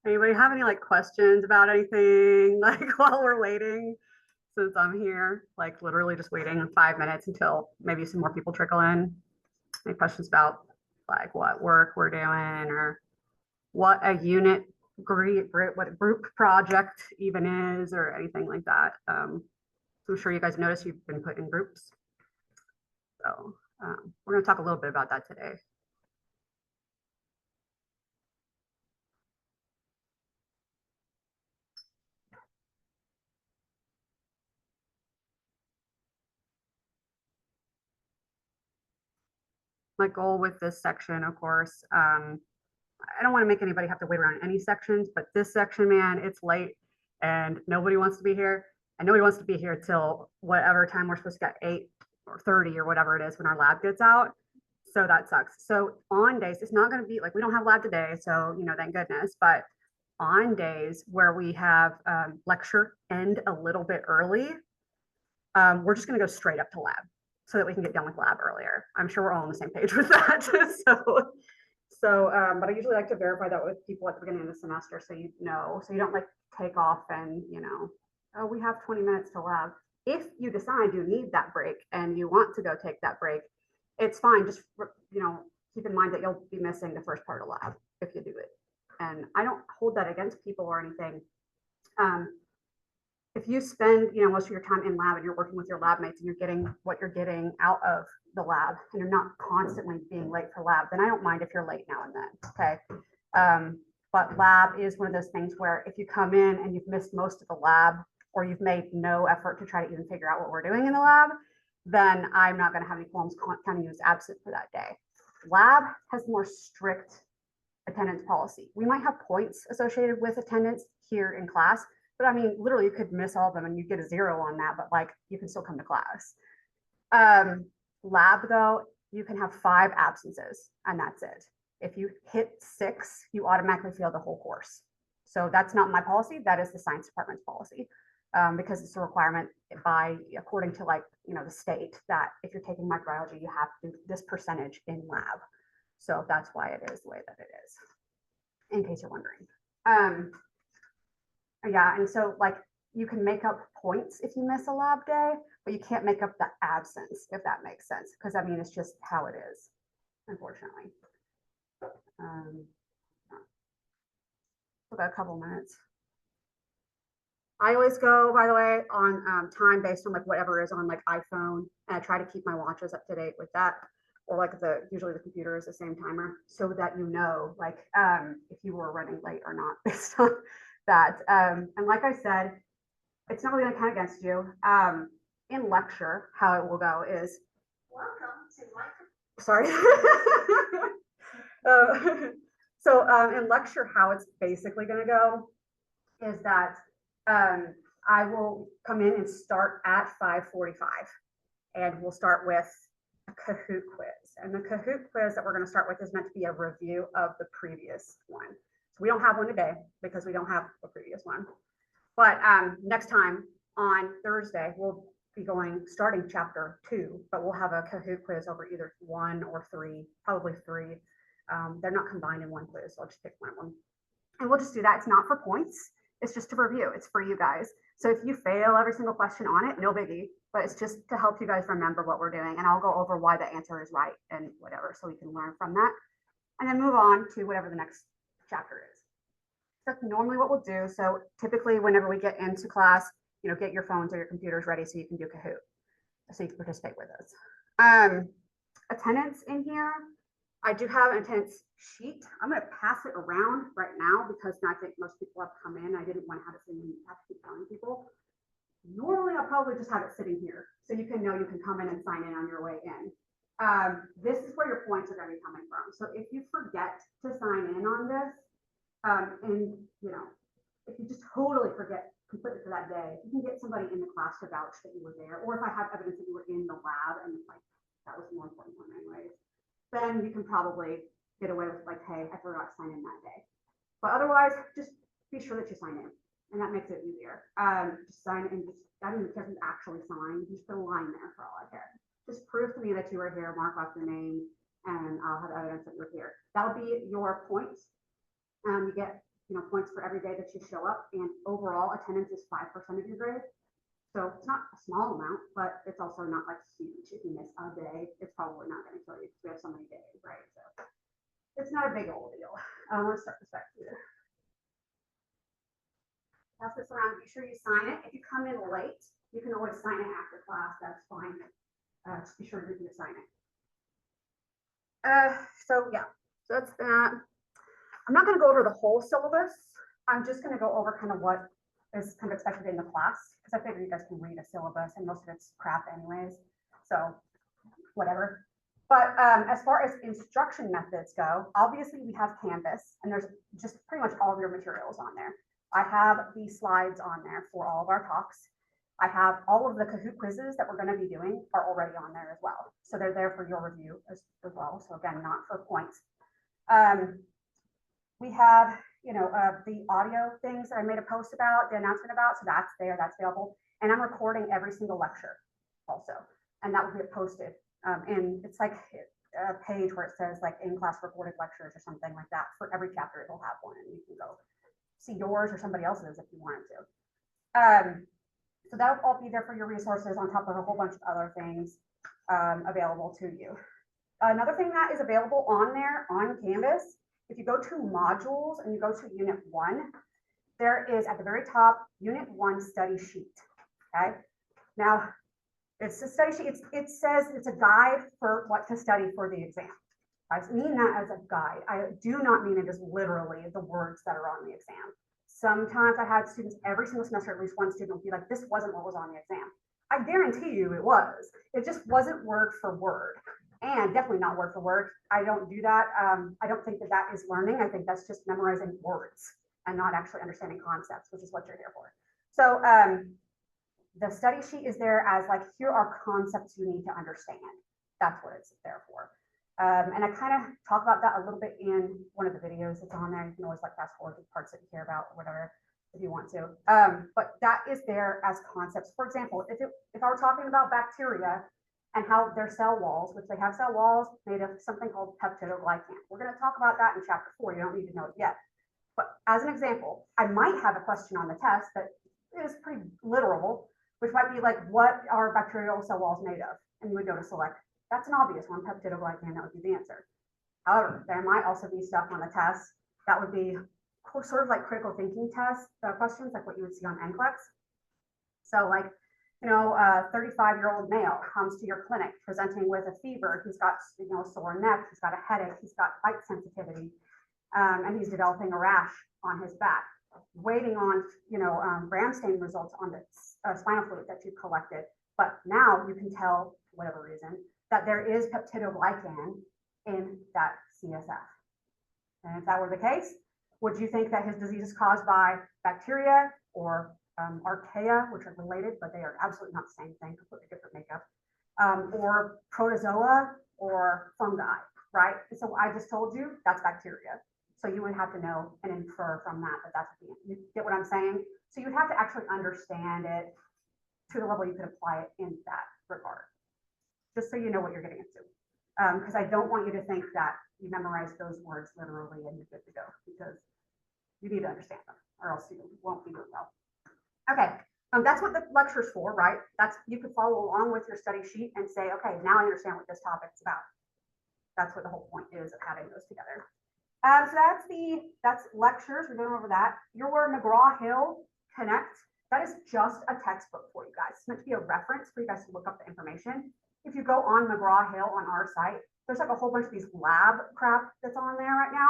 Anybody have any like questions about anything like while we're waiting? Since I'm here, like literally just waiting 5 minutes until maybe some more people trickle in. Any questions about like what work we're doing or what a unit group, what a group project even is, or anything like that? So I'm sure you guys notice you've been put in groups. So we're going to talk a little bit about that today. My goal with this section, of course, I don't want to make anybody have to wait around any sections, but this section, man, it's late and nobody wants to be here. And nobody wants to be here till whatever time we're supposed to get 8 or 30 or whatever it is when our lab gets out. So that sucks. So on days, it's not going to be like we don't have lab today. So, thank goodness. But on days where we have lecture end a little bit early, we're just going to go straight up to lab so that we can get done with lab earlier. I'm sure we're all on the same page with that. But I usually like to verify that with people at the beginning of the semester so you don't like take off and, oh, we have 20 minutes to lab. If you decide you need that break and you want to go take that break, it's fine. Just, keep in mind that you'll be missing the first part of lab if you do it. And I don't hold that against people or anything. If you spend, most of your time in lab and you're working with your lab mates and you're getting what you're getting out of the lab and you're not constantly being late for lab, then I don't mind if you're late now and then. Okay. But lab is one of those things where if you come in and you've missed most of the lab or you've made no effort to try to even figure out what we're doing in the lab, then I'm not going to have any qualms counting you as absent for that day. Lab has more strict attendance policy. We might have points associated with attendance here in class, but I mean, literally, you could miss all of them and you get a 0 on that, but like you can still come to class. Lab, though, you can have 5 absences and that's it. If you hit 6, you automatically fail the whole course. So that's not my policy. That is the science department's policy, because it's a requirement according to the state that if you're taking microbiology, you have to do this percentage in lab. So that's why it is the way that it is, in case you're wondering. Yeah, and so you can make up points if you miss a lab day, but you can't make up the absence, if that makes sense, because I mean, it's just how it is, unfortunately. About a couple minutes. I always go, by the way, on time based on whatever is on iPhone, and I try to keep my watches up to date with that, or usually the computer is the same timer, so that if you were running late or not based on that. And like I said, it's not really going to count against you. In lecture, how it will go is, welcome to lecture. Sorry. In lecture, how it's basically going to go is that I will come in and start at 5:45, and we'll start with a Kahoot quiz. And the Kahoot quiz that we're going to start with is meant to be a review of the previous one. So we don't have one today because we don't have a previous one. But next time on Thursday, we'll be starting chapter 2, but we'll have a Kahoot quiz over either 1 or 3, probably 3. They're not combined in one quiz, so I'll just pick one of them. And we'll just do that. It's not for points. It's just to review. It's for you guys. So if you fail every single question on it, no biggie, but it's just to help you guys remember what we're doing. And I'll go over why the answer is right and whatever, so we can learn from that. And then move on to whatever the next chapter is. That's normally what we'll do. So typically whenever we get into class, get your phones or your computers ready so you can do Kahoot, so you can participate with us. Attendance in here, I do have an attendance sheet. I'm going to pass it around right now because I think most people have come in. I didn't want to have to keep telling people. Normally, I'll probably just have it sitting here so you can know you can come in and sign in on your way in. This is where your points are going to be coming from. So if you forget to sign in on this, if you just totally forget completely for that day, you can get somebody in the class to vouch that you were there, or if I have evidence that you were in the lab and that was the more important one anyways, then you can probably get away with hey, I forgot to sign in that day. But otherwise, just be sure that you sign in, and that makes it easier. Just sign in. I don't even care if you actually sign. Just put a line there for all I care. Just prove to me that you were here. Mark off your name, and I'll have evidence that you're here. That'll be your points. You get points for every day that you show up, and overall attendance is 5% of your grade. So it's not a small amount, but it's also not like huge. If you miss a day, it's probably not going to kill you because we have so many days, right? So it's not a big old deal. Let's start this back here. Pass this around. Be sure you sign it. If you come in late, you can always sign it after class. That's fine. Just be sure you sign it. So yeah, so that's that. I'm not going to go over the whole syllabus. I'm just going to go over kind of what is kind of expected in the class, because I figure you guys can read a syllabus and most of it's crap anyways. So whatever. But as far as instruction methods go, obviously we have Canvas, and there's just pretty much all of your materials on there. I have the slides on there for all of our talks. I have all of the Kahoot quizzes that we're going to be doing are already on there as well. So they're there for your review as well. So again, not for points. We have, the audio things that I made a post about, the announcement about, so that's there, that's available. And I'm recording every single lecture also, and that will get posted. And it's like a page where it says like in-class recorded lectures or something like that. For every chapter, it'll have one, and you can go see yours or somebody else's if you wanted to. So that'll all be there for your resources on top of a whole bunch of other things available to you. Another thing that is available on there on Canvas, if you go to modules and you go to Unit 1, there is at the very top, Unit 1 study sheet, okay? Now, it's a study sheet, it says it's a guide for what to study for the exam. I mean that as a guide. I do not mean it is literally the words that are on the exam. Sometimes I had students every single semester, at least one student will be like, this wasn't what was on the exam. I guarantee you it was. It just wasn't word for word. And definitely not word for word. I don't do that. I don't think that is learning. I think that's just memorizing words and not actually understanding concepts, which is what you're here for. So the study sheet is there as like, here are concepts you need to understand. That's what it's there for. And I kind of talk about that a little bit in one of the videos that's on there. You can always like fast forward to parts that you care about or whatever if you want to. But that is there as concepts. For example, if I were talking about bacteria and how their cell walls, which they have cell walls made of something called peptidoglycan. We're going to talk about that in chapter 4. You don't need to know it yet. But as an example, I might have a question on the test that is pretty literal, which might be like, what are bacterial cell walls made of? And you would go to select. That's an obvious one, peptidoglycan, that would be the answer. However, there might also be stuff on the test that would be sort of like critical thinking test questions, like what you would see on NCLEX. So like, a 35-year-old male comes to your clinic presenting with a fever. He's got, a sore neck. He's got a headache. He's got light sensitivity, and he's developing a rash on his back. Waiting on, gram stain results on the spinal fluid that you collected. But now you can tell, for whatever reason, that there is peptidoglycan in that CSF. And if that were the case, would you think that his disease is caused by bacteria or archaea, which are related, but they are absolutely not the same thing, completely different makeup, or protozoa or fungi, right? So I just told you that's bacteria. So you would have to know and infer from that that's what you get what I'm saying? So you would have to actually understand it to the level you could apply it in that regard, just so you know what you're getting into. Because I don't want you to think that you memorize those words literally and you're good to go, because you need to understand them or else you won't be doing well. Okay, that's what the lecture's for, right? You could follow along with your study sheet and say, okay, now I understand what this topic's about. That's what the whole point is of having those together. So that's lectures. We're going over that. Your McGraw-Hill Connect, that is just a textbook for you guys. It's meant to be a reference for you guys to look up the information. If you go on McGraw-Hill on our site, there's like a whole bunch of these lab crap that's on there right now.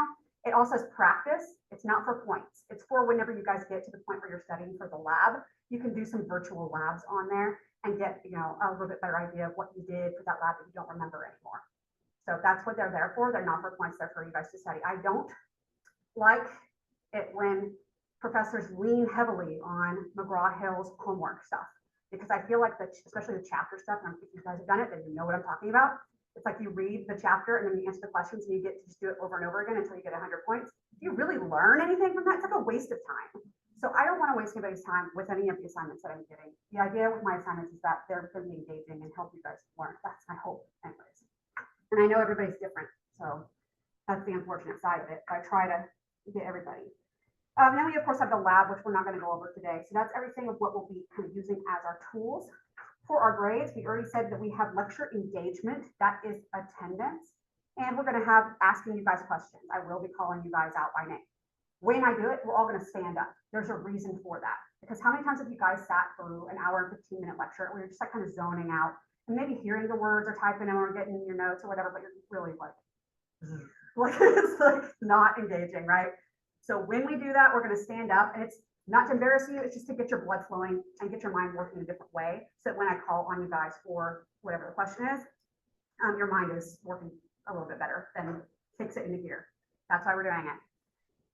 It also says practice. It's not for points. It's for whenever you guys get to the point where you're studying for the lab, you can do some virtual labs on there and get, a little bit better idea of what you did for that lab that you don't remember anymore. So that's what they're there for. They're not for points. They're for you guys to study. I don't like it when professors lean heavily on McGraw-Hill's homework stuff, because I feel like especially the chapter stuff, and if you guys have done it, then you know what I'm talking about. It's like you read the chapter and then you answer the questions and you get to just do it over and over again until you get 100 points. Do you really learn anything from that? It's like a waste of time. So I don't want to waste anybody's time with any of the assignments that I'm giving. The idea with my assignments is that they're going to be engaging and help you guys learn. That's my hope anyways. And I know everybody's different, so that's the unfortunate side of it. I try to get everybody. Then we of course have the lab, which we're not going to go over today. So that's everything of what we'll be kind of using as our tools. For our grades, we already said that we have lecture engagement, that is attendance, and we're going to have asking you guys questions. I will be calling you guys out by name. When I do it, we're all going to stand up. There's a reason for that, because how many times have you guys sat through an hour and 15-minute lecture where you're just like kind of zoning out and maybe hearing the words or typing them or getting your notes or whatever, but you're really like it's like not engaging, right? So when we do that, we're going to stand up, and it's not to embarrass you, it's just to get your blood flowing and get your mind working a different way. So that when I call on you guys for whatever the question is, your mind is working a little bit better than kicks it into gear. That's why we're doing it.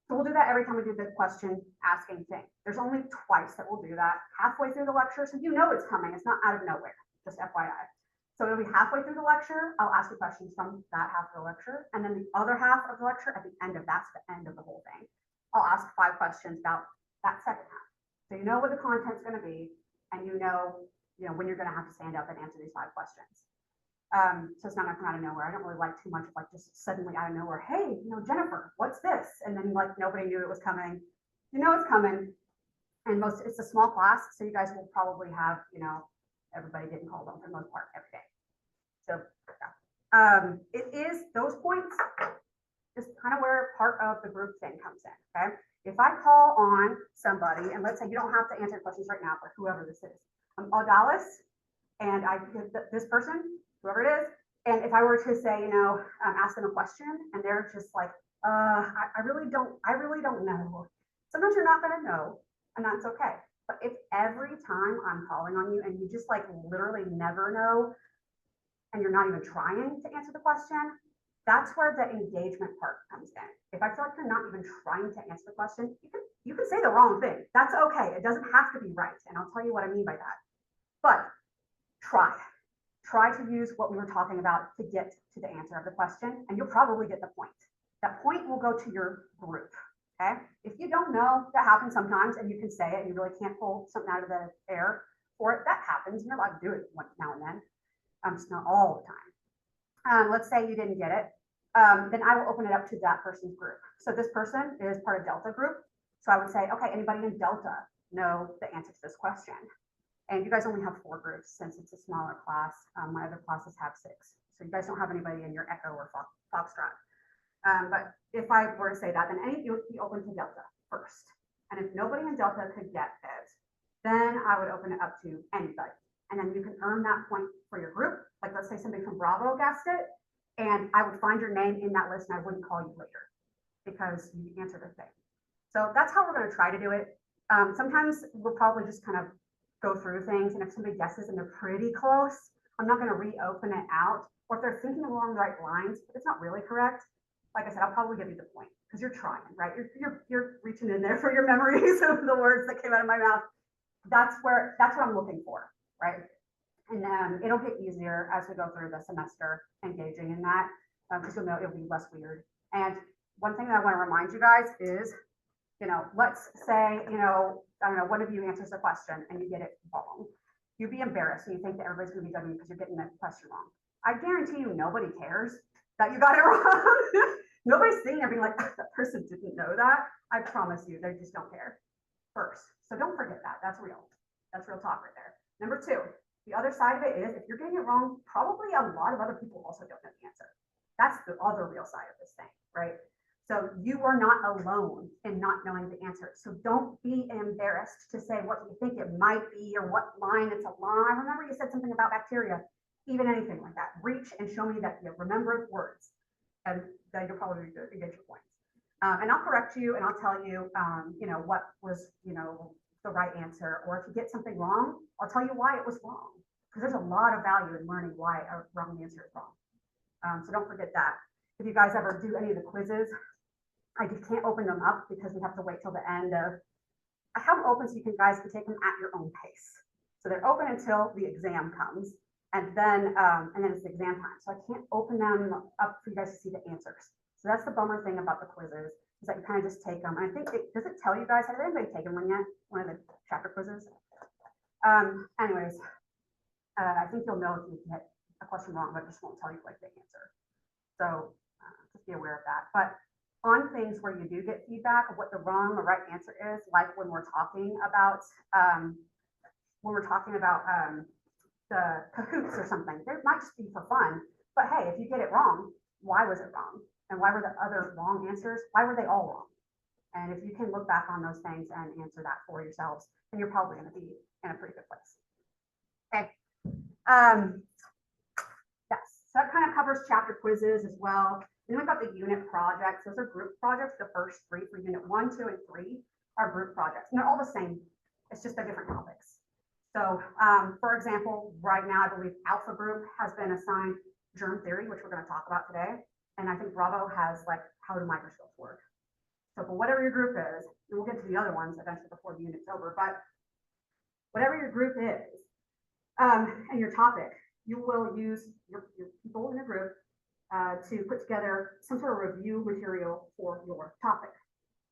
So we'll do that every time we do the question asking thing. There's only twice that we'll do that. Halfway through the lecture, so you know it's coming. It's not out of nowhere, just FYI. So it'll be halfway through the lecture. I'll ask you questions from that half of the lecture. And then the other half of the lecture at the end of that's the end of the whole thing. I'll ask 5 questions about that second half. So you know what the content's going to be, and you know when you're going to have to stand up and answer these 5 questions. So it's not going to come out of nowhere. I don't really like too much of like just suddenly out of nowhere, hey, Jennifer, what's this? And then like nobody knew it was coming. You know it's coming. And it's a small class, so you guys will probably have, everybody getting called on for the most part every day. So it is those points is kind of where part of the group thing comes in. Okay. If I call on somebody, and let's say you don't have to answer questions right now, but whoever this is, I'm Odalis, and I this person, whoever it is, and if I were to say, ask them a question, and they're just like, I really don't know. Sometimes you're not going to know, and that's okay. But if every time I'm calling on you and you just like literally never know, and you're not even trying to answer the question, that's where the engagement part comes in. If I feel like you're not even trying to answer the question, you can say the wrong thing. That's okay. It doesn't have to be right. And I'll tell you what I mean by that. But try to use what we were talking about to get to the answer of the question, and you'll probably get the point. That point will go to your group. Okay. If you don't know, that happens sometimes, and you can say it, and you really can't pull something out of the air for it. That happens. You're allowed to do it once now and then. Just not all the time. Let's say you didn't get it. Then I will open it up to that person's group. So this person is part of Delta group. So I would say, okay, anybody in Delta know the answer to this question? And you guys only have 4 groups since it's a smaller class. My other classes have 6. So you guys don't have anybody in your Echo or Foxtrot. But if I were to say that, then any of you would be open to Delta first. And if nobody in Delta could get it, then I would open it up to anybody. And then you can earn that point for your group. Like let's say somebody from Bravo guessed it, and I would find your name in that list and I wouldn't call you later because you answered the thing. So that's how we're going to try to do it. Sometimes we'll probably just kind of go through things, and if somebody guesses and they're pretty close, I'm not going to reopen it out. Or if they're thinking along the right lines, but it's not really correct, like I said, I'll probably give you the point because you're trying, right? You're reaching in there for your memories of the words that came out of my mouth. That's what I'm looking for, right? And it'll get easier as we go through the semester engaging in that, because you'll know it'll be less weird. And one thing that I want to remind you guys is, let's say, I don't know, one of you answers the question and you get it wrong. You'd be embarrassed and you think that everybody's going to be judging you because you're getting that question wrong. I guarantee you nobody cares that you got it wrong. Nobody's sitting there being like, that person didn't know that. I promise you, they just don't care first. So don't forget that. That's real. That's real talk right there. Number 2, the other side of it is if you're getting it wrong, probably a lot of other people also don't know the answer. That's the other real side of this thing, right? So you are not alone in not knowing the answer. So don't be embarrassed to say what you think it might be or what line it's along. I remember you said something about bacteria, even anything like that. Reach and show me that you remember words, and then you'll probably get your points. And I'll correct you and I'll tell you, what was, the right answer. Or if you get something wrong, I'll tell you why it was wrong. Because there's a lot of value in learning why a wrong answer is wrong. So don't forget that. If you guys ever do any of the quizzes, I just can't open them up because we have to wait till the end of. I have them open so you guys can take them at your own pace. So they're open until the exam comes, and then it's exam time. So I can't open them up for you guys to see the answers. So that's the bummer thing about the quizzes, is that you kind of just take them. And I think does it tell you guys, has anybody taken one yet? One of the chapter quizzes? Anyways, I think you'll know if you get a question wrong, but it just won't tell you like the answer. So just be aware of that. But on things where you do get feedback of what the wrong or right answer is, like when we're talking about the cahoots or something. It might just be for fun, but hey, if you get it wrong, why was it wrong? And why were the other wrong answers? Why were they all wrong? And if you can look back on those things and answer that for yourselves, then you're probably going to be in a pretty good place. Okay. Yes, so that kind of covers chapter quizzes as well. And then we've got the unit projects. Those are group projects. The first three for unit 1, 2, and 3 are group projects. And they're all the same. It's just they're different topics. So for example, right now, I believe Alpha Group has been assigned germ theory, which we're going to talk about today. And I think Bravo has like how do microscopes work. So for whatever your group is, and we'll get to the other ones eventually before the unit's over, but whatever your group is and your topic, you will use your people in your group to put together some sort of review material for your topic.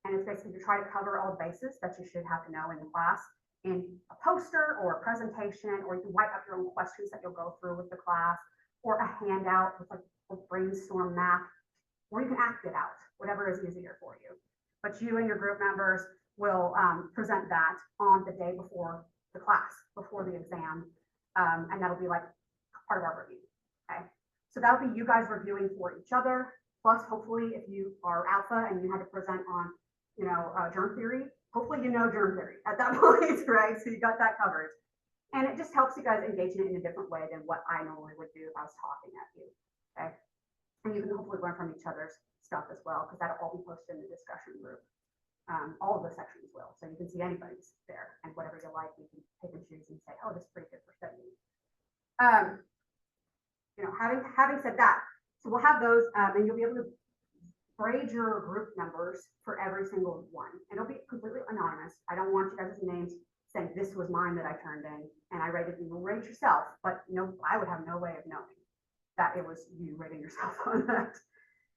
And it's basically to try to cover all the bases that you should have to know in the class in a poster or a presentation, or you can write up your own questions that you'll go through with the class, or a handout with like a brainstorm map, or you can act it out, whatever is easier for you. But you and your group members will present that on the day before the class, before the exam, and that'll be like part of our review, okay? So that'll be you guys reviewing for each other, plus hopefully if you are alpha and you had to present on, you know, germ theory, hopefully you know germ theory at that point, right? So you got that covered. And it just helps you guys engage in it in a different way than what I normally would do if I was talking at you, okay? And you can hopefully learn from each other's stuff as well, because that'll all be posted in the discussion group. All of the sections will, so you can see anybody's there, and whatever you like, you can pick and choose and say, oh, this is pretty good for studying. You know, having said that, so we'll have those, and you'll be able to grade your group numbers for every single one. It'll be completely anonymous. I don't want you guys' names saying this was mine that I turned in and I rated you. You'll rate yourself, but no, I would have no way of knowing that it was you rating yourself on that,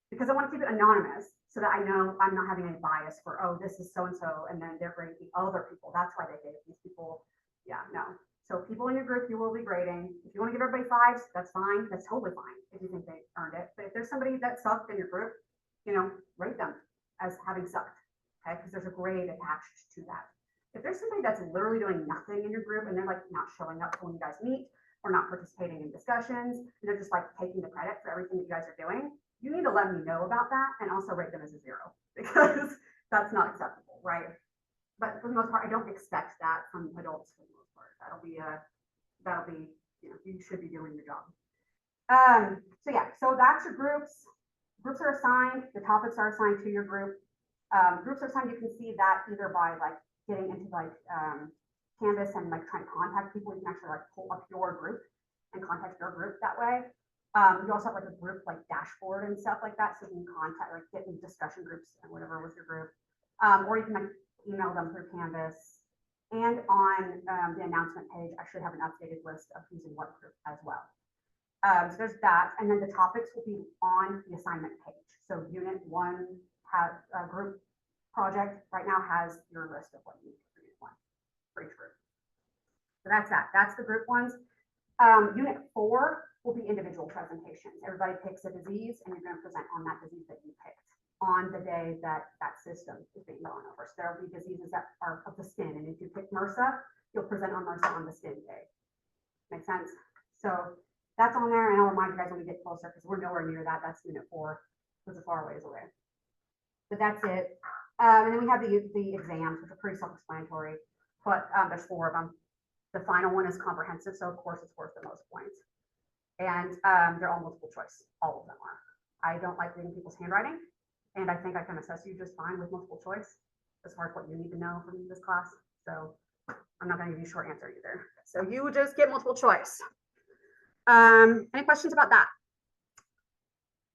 because I want to keep it anonymous so that I know I'm not having any bias for, oh, this is so-and-so, and then they're grading the other people. That's why they gave these people. Yeah, no. So people in your group, you will be grading. If you want to give everybody 5s, that's fine. That's totally fine if you think they earned it. But if there's somebody that sucked in your group, you know, rate them as having sucked, okay? Because there's a grade attached to that. If there's somebody that's literally doing nothing in your group and they're like not showing up when you guys meet or not participating in discussions, and they're just like taking the credit for everything that you guys are doing, you need to let me know about that and also rate them as a 0, because that's not acceptable, right? But for the most part, I don't expect that from adults for the most part. That'll be, you know, you should be doing your job. So yeah, so that's your groups. Groups are assigned, the topics are assigned to your group. Groups are assigned, you can see that either by like getting into like Canvas and like trying to contact people. You can actually like pull up your group and contact your group that way. You also have like a group like dashboard and stuff like that, so you can contact, like get in discussion groups and whatever with your group. Or you can like email them through Canvas. And on the announcement page, I should have an updated list of who's in what group as well. So there's that, and then the topics will be on the assignment page. So unit 1 has a group project right now has your list of what you need for unit 1 for each group. So that's that. That's the group ones. Unit 4 will be individual presentations. Everybody picks a disease, and you're going to present on that disease that you picked on the day that that system is being gone over. So there will be diseases that are of the skin, and if you pick MRSA, you'll present on MRSA on the skin day. Make sense? So that's on there, and I'll remind you guys when we get closer, because we're nowhere near that. That's unit 4, because it's far ways away. But that's it. And then we have the exams, which are pretty self-explanatory, but there's 4 of them. The final one is comprehensive, so of course it's worth the most points. And they're all multiple choice. All of them are. I don't like reading people's handwriting, and I think I can assess you just fine with multiple choice as far as what you need to know from this class. So I'm not going to give you a short answer either. So you would just get multiple choice. Any questions about that?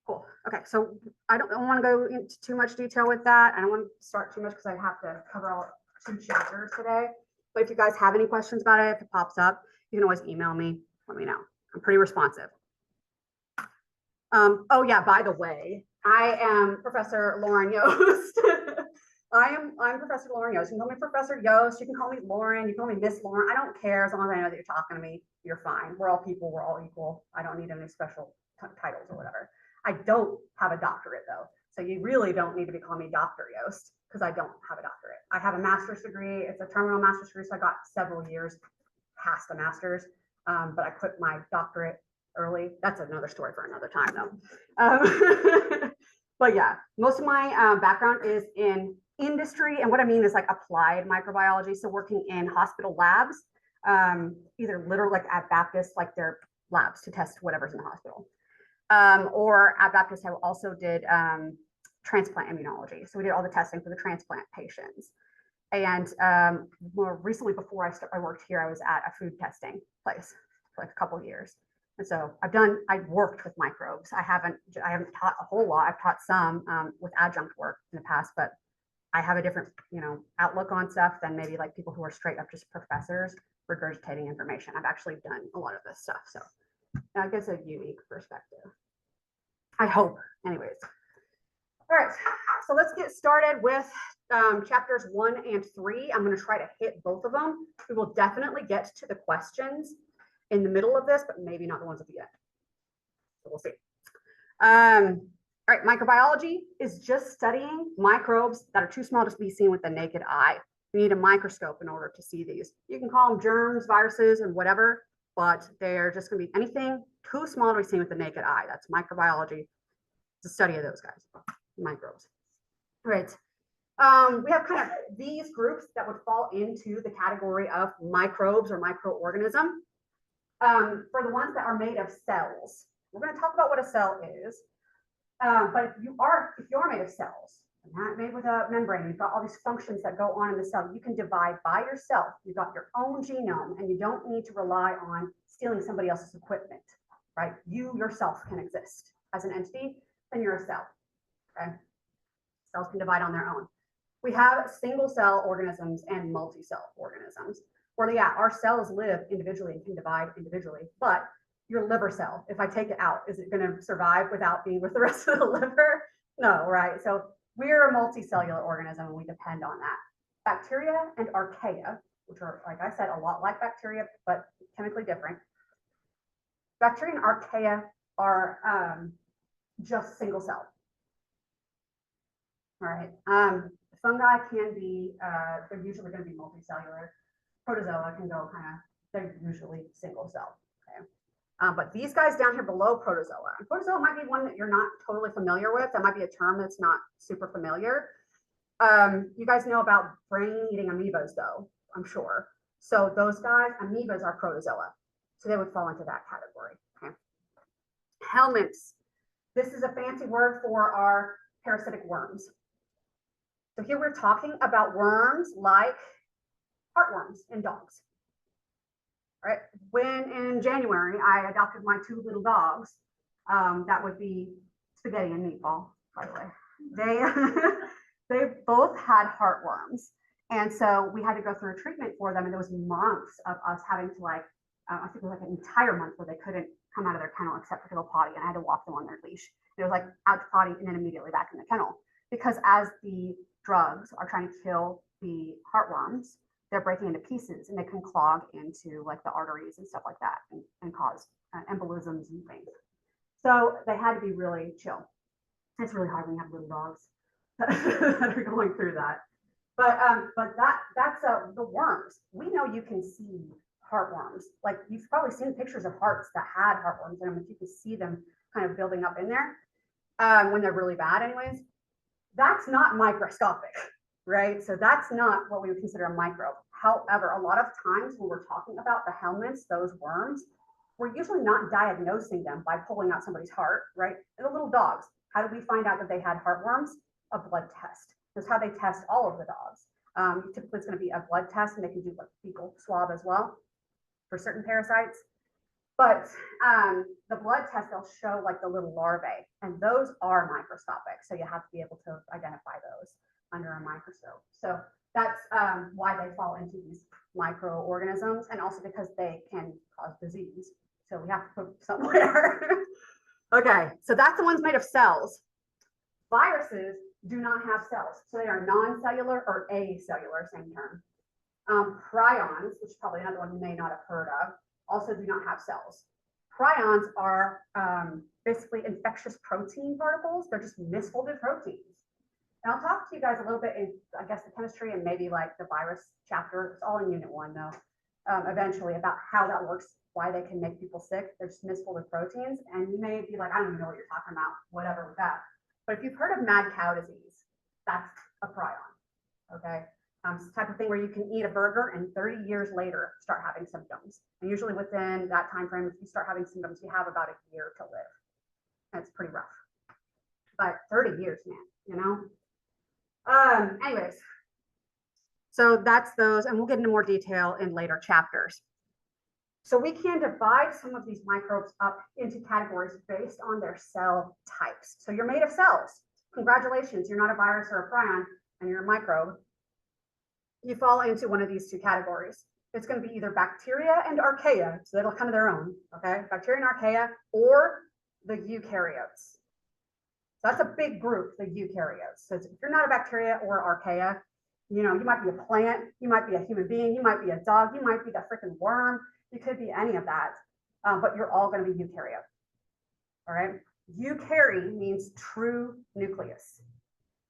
Cool. Okay, so I don't want to go into too much detail with that. I don't want to start too much because I have to cover all 2 chapters today. But if you guys have any questions about it, if it pops up, you can always email me. Let me know. I'm pretty responsive. Oh yeah, by the way, I am Professor Lauren Yost. I'm Professor Lauren Yost. You can call me Professor Yost. You can call me Lauren. You can call me Miss Lauren. I don't care, as long as I know that you're talking to me. You're fine. We're all people. We're all equal. I don't need any special titles or whatever. I don't have a doctorate though, So you really don't need to be calling me Dr. Yost because I don't have a doctorate. I have a master's degree. It's a terminal master's degree, so I got several years past the master's, but I quit my doctorate early. That's another story for another time, though. But yeah, most of my background is in industry, and what I mean is like applied microbiology. So working in hospital labs, either literally like at Baptist, like their labs to test whatever's in the hospital. Or at Baptist, I also did transplant immunology. So we did all the testing for the transplant patients. And more recently, before I worked here, I was at a food testing place for like a couple of years. And so I've worked with microbes. I haven't taught a whole lot. I've taught some with adjunct work in the past, but I have a different, outlook on stuff than maybe like people who are straight up just professors regurgitating information. I've actually done a lot of this stuff. So I guess a unique perspective. I hope, anyways. All right, so let's get started with chapters 1 and 3. I'm going to try to hit both of them. We will definitely get to the questions in the middle of this, but maybe not the ones at the end. So we'll see. All right, microbiology is just studying microbes that are too small to be seen with the naked eye. You need a microscope in order to see these. You can call them germs, viruses, and whatever, but they're just going to be anything too small to be seen with the naked eye. That's microbiology. It's the study of those guys, microbes. All right. We have kind of these groups that would fall into the category of microbes or microorganism. For the ones that are made of cells, we're going to talk about what a cell is. But if you are made of cells, not made with a membrane, you've got all these functions that go on in the cell. You can divide by yourself. You've got your own genome, and you don't need to rely on stealing somebody else's equipment, right? You yourself can exist as an entity, and you're a cell. Okay, cells can divide on their own. We have single cell organisms and multi-cell organisms. Where yeah, our cells live individually and can divide individually, but your liver cell, if I take it out, is it going to survive without being with the rest of the liver? No, right? So we're a multicellular organism and we depend on that. Bacteria and archaea, which are, like I said, a lot like bacteria, but chemically different. Bacteria and archaea are just single cell. All right. Fungi can be, they're usually going to be multicellular. Protozoa can go they're usually single cell. Okay. But these guys down here below protozoa, and protozoa might be one that you're not totally familiar with. That might be a term that's not super familiar. You guys know about brain-eating amoebas, though, I'm sure. So those guys, amoebas are protozoa. So they would fall into that category. Okay. Helminths. This is a fancy word for our parasitic worms. So here we're talking about worms like heartworms in dogs. Right? When in January I adopted my 2 little dogs, that would be Spaghetti and Meatball, by the way. They both had heartworms, and so we had to go through a treatment for them, and there was months of us having to I think it was like an entire month where they couldn't come out of their kennel except for to go potty, and I had to walk them on their leash. It was like out to potty and then immediately back in the kennel, because as the drugs are trying to kill the heartworms, they're breaking into pieces and they can clog into like the arteries and stuff like that and cause embolisms and things. So they had to be really chill. It's really hard when you have little dogs that are going through that. But that's the worms. We know you can see heartworms. Like you've probably seen pictures of hearts that had heartworms in them, and you can see them kind of building up in there when they're really bad anyways. That's not microscopic, right? So that's not what we would consider a microbe. However, a lot of times when we're talking about the helminths, those worms, we're usually not diagnosing them by pulling out somebody's heart, right? And the little dogs, how did we find out that they had heartworms? A blood test. That's how they test all of the dogs. Typically it's going to be a blood test, and they can do like fecal swab as well for certain parasites. But the blood test, they'll show like the little larvae, and those are microscopic. So you have to be able to identify those under a microscope. So that's why they fall into these microorganisms, and also because they can cause disease. So we have to put them somewhere. Okay, so that's the ones made of cells. Viruses do not have cells. So they are non-cellular or acellular, same term. Prions, which is probably another one you may not have heard of, also do not have cells. Prions are basically infectious protein particles. They're just misfolded proteins. And I'll talk to you guys a little bit in, I guess, the chemistry and maybe like the virus chapter. It's all in unit 1 though, eventually, about how that works, why they can make people sick. They're just misfolded proteins. And you may be like, I don't even know what you're talking about, whatever with that. But if you've heard of mad cow disease, that's a prion, okay? It's the type of thing where you can eat a burger and 30 years later start having symptoms. And usually within that time frame, if you start having symptoms, you have about a year to live. That's pretty rough. But 30 years, man, you know? Anyways, so that's those, and we'll get into more detail in later chapters. So we can divide some of these microbes up into categories based on their cell types. So you're made of cells. Congratulations, you're not a virus or a prion, and you're a microbe. You fall into one of these two categories. It's going to be either bacteria and archaea, so they're kind of their own, okay? Bacteria and archaea, or the eukaryotes. So that's a big group, the eukaryotes. So if you're not a bacteria or archaea, you know, you might be a plant, you might be a human being, you might be a dog, you might be that freaking worm, you could be any of that, but you're all going to be eukaryote. All right. Eukaryote means true nucleus.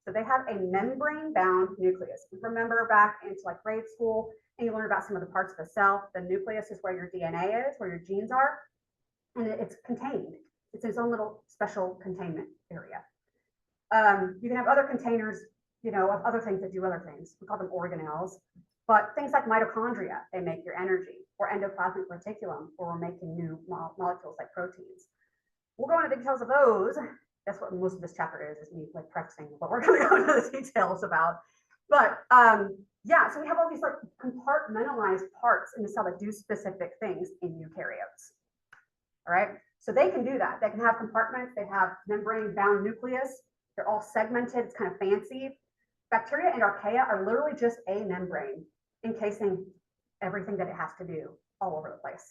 So they have a membrane-bound nucleus. Remember back into like grade school, and you learn about some of the parts of the cell. The nucleus is where your DNA is, where your genes are, and it's contained. It's its own little special containment area. You can have other containers, you know, of other things that do other things. We call them organelles. But things like mitochondria, they make your energy, or endoplasmic reticulum, or we're making new molecules like proteins. We'll go into the details of those. That's what most of this chapter is me like prefacing what we're going to go into the details about. But yeah, so we have all these like compartmentalized parts in the cell that do specific things in eukaryotes. All right, so they can do that. They can have compartments. They have membrane-bound nucleus. They're all segmented. It's kind of fancy. Bacteria and archaea are literally just a membrane encasing everything that it has to do all over the place.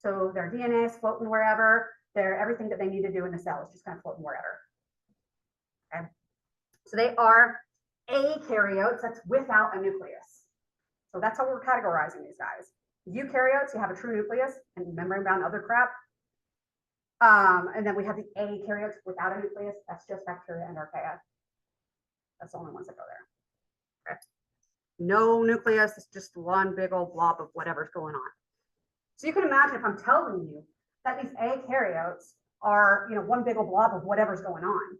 So their DNA is floating wherever. They're everything that they need to do in the cell is just kind of floating wherever. Okay. So they are eukaryotes, that's without a nucleus. So that's how we're categorizing these guys. Eukaryotes, you have a true nucleus and membrane-bound other crap. And then we have the eukaryotes without a nucleus. That's just bacteria and archaea. That's the only ones that go there. Okay. No nucleus, it's just one big old blob of whatever's going on. So you can imagine if I'm telling you that these eukaryotes are, you know, one big old blob of whatever's going on.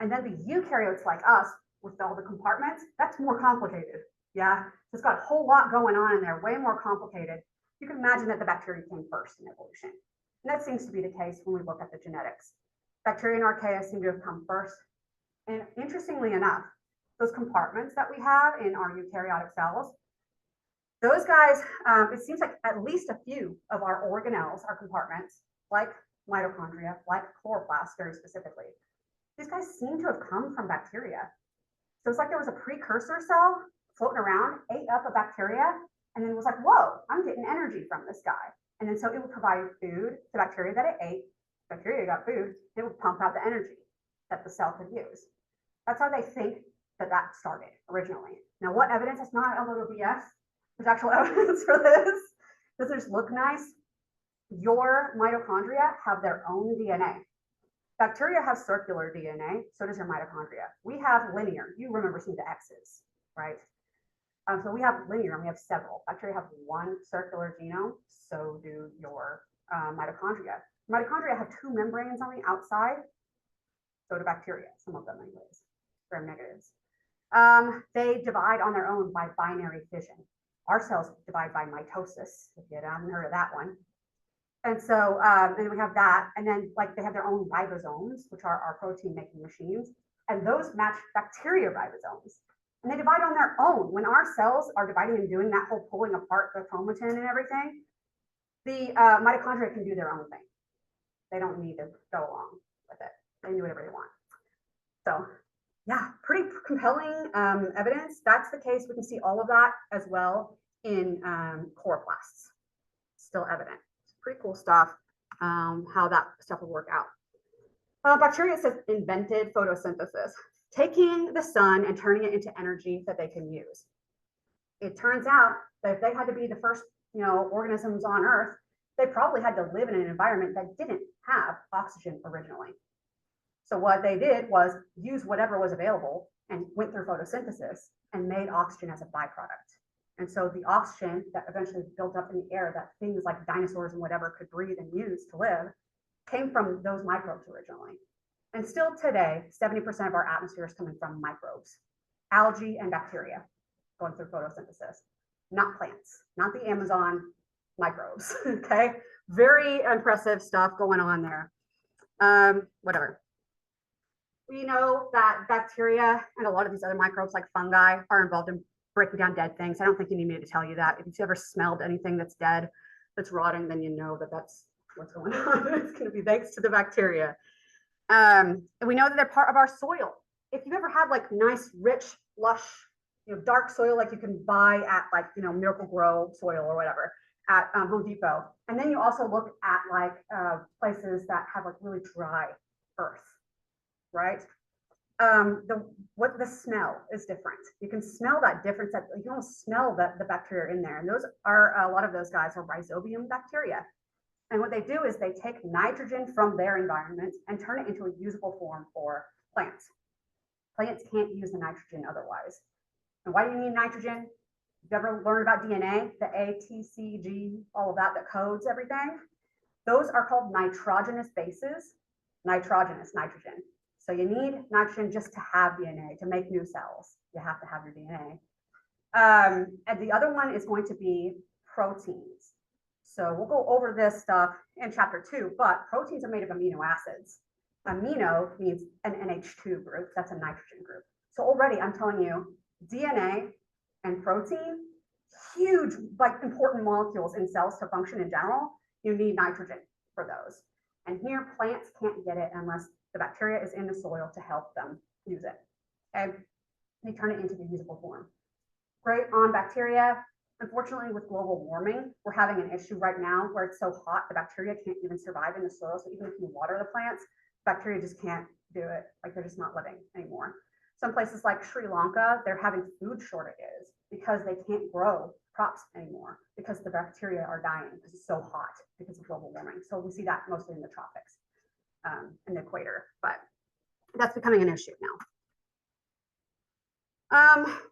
And then the eukaryotes like us with all the compartments, that's more complicated. Yeah, so it's got a whole lot going on in there, way more complicated. You can imagine that the bacteria came first in evolution. And that seems to be the case when we look at the genetics. Bacteria and archaea seem to have come first. And interestingly enough, those compartments that we have in our eukaryotic cells, those guys, it seems like at least a few of our organelles are compartments, like mitochondria, like chloroplasts very specifically. These guys seem to have come from bacteria. So it's like there was a precursor cell floating around, ate up a bacteria, and then was like, whoa, I'm getting energy from this guy. And then so it would provide food to bacteria that it ate. Bacteria got food, it would pump out the energy that the cell could use. That's how they think that that started originally. Now, what evidence? It's not a little BS. There's actual evidence for this. Does this look nice? Your mitochondria have their own DNA. Bacteria have circular DNA, so does your mitochondria. We have linear. You remember seeing the X's, right? So we have linear, and we have several. Bacteria have one circular genome, so do your mitochondria. Mitochondria have two membranes on the outside, so do bacteria, some of them anyways, gram negatives. They divide on their own by binary fission. Our cells divide by mitosis, if you haven't heard of that one. And so, and we have that, and then like they have their own ribosomes, which are our protein making machines, and those match bacteria ribosomes. And they divide on their own. When our cells are dividing and doing that whole pulling apart the chromatin and everything, the mitochondria can do their own thing. They don't need to go along with it. They can do whatever they want. So yeah, pretty compelling evidence. That's the case. We can see all of that as well in chloroplasts. Still evident. It's pretty cool stuff, how that stuff will work out. Bacteria says invented photosynthesis, taking the sun and turning it into energy that they can use. It turns out that if they had to be the first, you know, organisms on Earth, they probably had to live in an environment that didn't have oxygen originally. So what they did was use whatever was available and went through photosynthesis and made oxygen as a byproduct. And so the oxygen that eventually built up in the air that things like dinosaurs and whatever could breathe and use to live came from those microbes originally. And still today, 70% of our atmosphere is coming from microbes, algae and bacteria going through photosynthesis, not plants, not the Amazon, microbes, okay? Very impressive stuff going on there. Whatever. We know that bacteria and a lot of these other microbes like fungi are involved in breaking down dead things. I don't think you need me to tell you that. If you've ever smelled anything that's dead, that's rotting, then you know that that's what's going on. It's going to be thanks to the bacteria. And we know that they're part of our soil. If you've ever had like nice, rich, lush, dark soil like you can buy at like, Miracle Grow soil or whatever at Home Depot. And then you also look at like places that have like really dry earth, right? The smell is different. You can smell that difference. That you can almost smell the bacteria in there. And those are a lot of those guys are rhizobium bacteria. And what they do is they take nitrogen from their environment and turn it into a usable form for plants. Plants can't use the nitrogen otherwise. And why do you need nitrogen? You've ever learned about DNA, the A, T, C, G, all of that codes everything? Those are called nitrogenous bases. Nitrogenous, nitrogen. So you need nitrogen just to have DNA, to make new cells. You have to have your DNA. And the other one is going to be proteins. So we'll go over this stuff in chapter 2, but proteins are made of amino acids. Amino means an NH2 group, that's a nitrogen group. So already I'm telling you, DNA and protein, huge, like important molecules in cells to function in general, you need nitrogen for those. And here plants can't get it unless the bacteria is in the soil to help them use it. Okay, they turn it into the usable form. Great on bacteria. Unfortunately, with global warming, we're having an issue right now where it's so hot, the bacteria can't even survive in the soil. So even if you water the plants, bacteria just can't do it. Like they're just not living anymore. Some places like Sri Lanka, they're having food shortages because they can't grow crops anymore because the bacteria are dying because it's so hot because of global warming. So we see that mostly in the tropics and the equator, but that's becoming an issue now.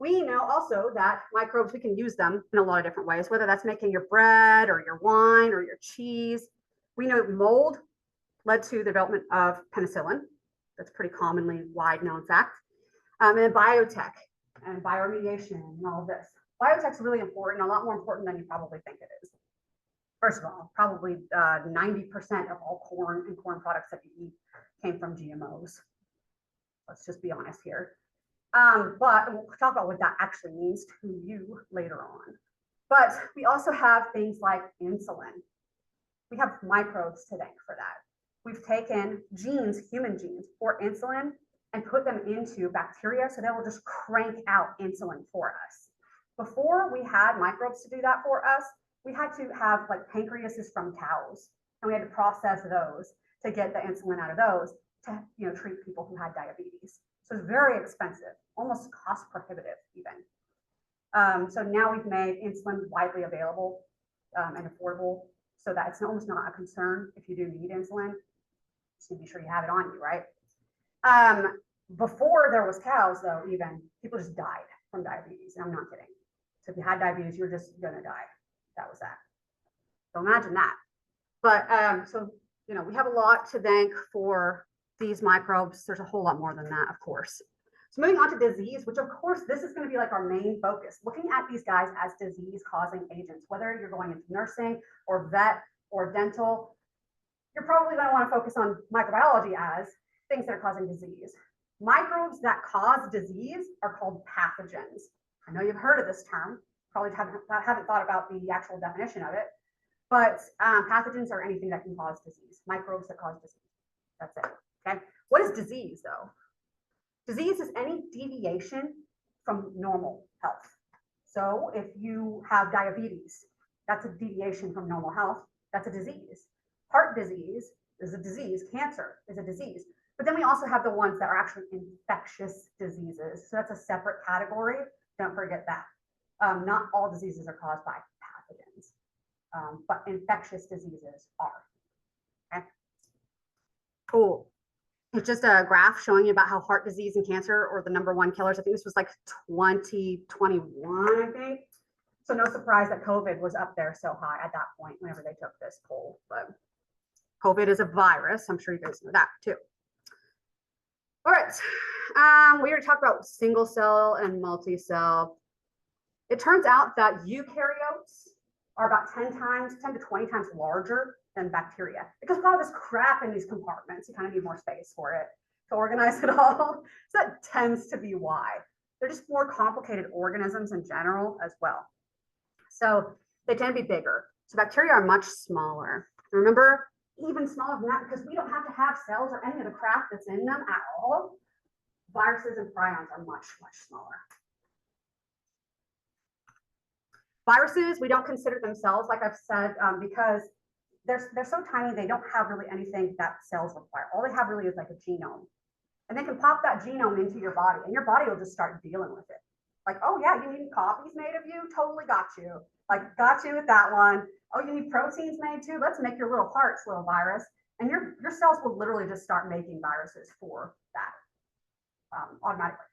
We know also that microbes, we can use them in a lot of different ways, whether that's making your bread or your wine or your cheese. We know mold led to the development of penicillin. That's a pretty commonly wide known fact. And biotech and bioremediation and all of this. Biotech is really important, a lot more important than you probably think it is. First of all, probably 90% of all corn and corn products that you eat came from GMOs. Let's just be honest here. But we'll talk about what that actually means to you later on. But we also have things like insulin. We have microbes to thank for that. We've taken genes, human genes, for insulin and put them into bacteria so they will just crank out insulin for us. Before we had microbes to do that for us, we had to have like pancreases from cows, and we had to process those to get the insulin out of those to treat people who had diabetes. So it's very expensive, almost cost prohibitive even. So now we've made insulin widely available and affordable so that it's almost not a concern if you do need insulin. Just to be sure you have it on you, right? Before there was cows though, even people just died from diabetes, and I'm not kidding. So if you had diabetes, you're just gonna die. That was that. So imagine that. But so we have a lot to thank for these microbes. There's a whole lot more than that, of course. So moving on to disease, which of course, this is going to be like our main focus, looking at these guys as disease-causing agents, whether you're going into nursing or vet or dental, you're probably going to want to focus on microbiology as things that are causing disease. Microbes that cause disease are called pathogens. I know you've heard of this term, probably haven't thought about the actual definition of it, but pathogens are anything that can cause disease, microbes that cause disease. That's it. Okay. What is disease though? Disease is any deviation from normal health. So if you have diabetes, that's a deviation from normal health. That's a disease. Heart disease is a disease. Cancer is a disease. But then we also have the ones that are actually infectious diseases. So that's a separate category. Don't forget that. Not all diseases are caused by pathogens. but infectious diseases are. Okay. Cool. It's just a graph showing you about how heart disease and cancer are the #1 killers. I think this was like 2021, I think. So no surprise that COVID was up there so high at that point whenever they took this poll. But COVID is a virus. I'm sure you guys know that too. All right. We already talked about single cell and multi-cell. It turns out that eukaryotes are about 10 to 20 times larger than bacteria because of all this crap in these compartments. You kind of need more space for it to organize it all. So that tends to be why. They're just more complicated organisms in general as well. So they tend to be bigger. So bacteria are much smaller. Remember, even smaller than that because we don't have to have cells or any of the crap that's in them at all. Viruses and prions are much, much smaller. Viruses, we don't consider themselves, like I've said, because they're so tiny, they don't have really anything that cells require. All they have really is like a genome. And they can pop that genome into your body, and your body will just start dealing with it. Like, oh yeah, you need copies made of you? Totally got you. Like, got you with that one. Oh, you need proteins made too? Let's make your little hearts, little virus. And your cells will literally just start making viruses for that automatically.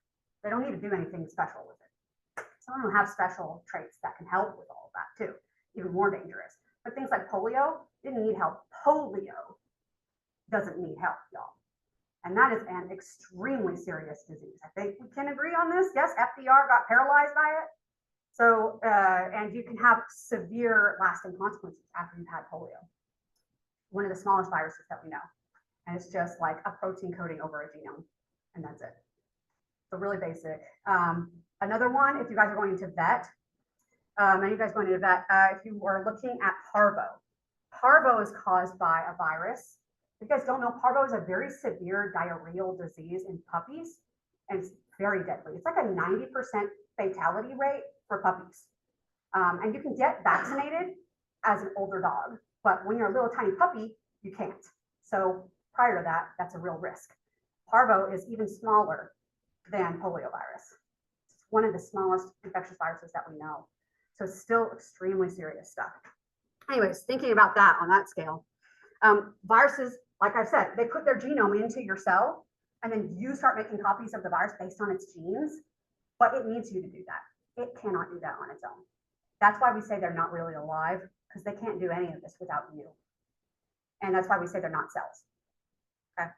They don't need to do anything special with it. Some of them have special traits that can help with all of that too, even more dangerous. But things like polio didn't need help. Polio doesn't need help, y'all. And that is an extremely serious disease. I think we can agree on this. Yes, FDR got paralyzed by it. So, and you can have severe lasting consequences after you've had polio. One of the smallest viruses that we know. And it's just like a protein coating over a genome. And that's it. So really basic. Another one, if you guys are going to vet, many of you guys going to vet, if you are looking at parvo. Parvo is caused by a virus. If you guys don't know, parvo is a very severe diarrheal disease in puppies, and it's very deadly. It's like a 90% fatality rate for puppies. And you can get vaccinated as an older dog, but when you're a little tiny puppy, you can't. So prior to that, that's a real risk. Parvo is even smaller than poliovirus. It's one of the smallest infectious viruses that we know. So it's still extremely serious stuff. Anyways, thinking about that on that scale, viruses, like I said, they put their genome into your cell, and then you start making copies of the virus based on its genes, but it needs you to do that. It cannot do that on its own. That's why we say they're not really alive, because they can't do any of this without you. And that's why we say they're not cells. Okay.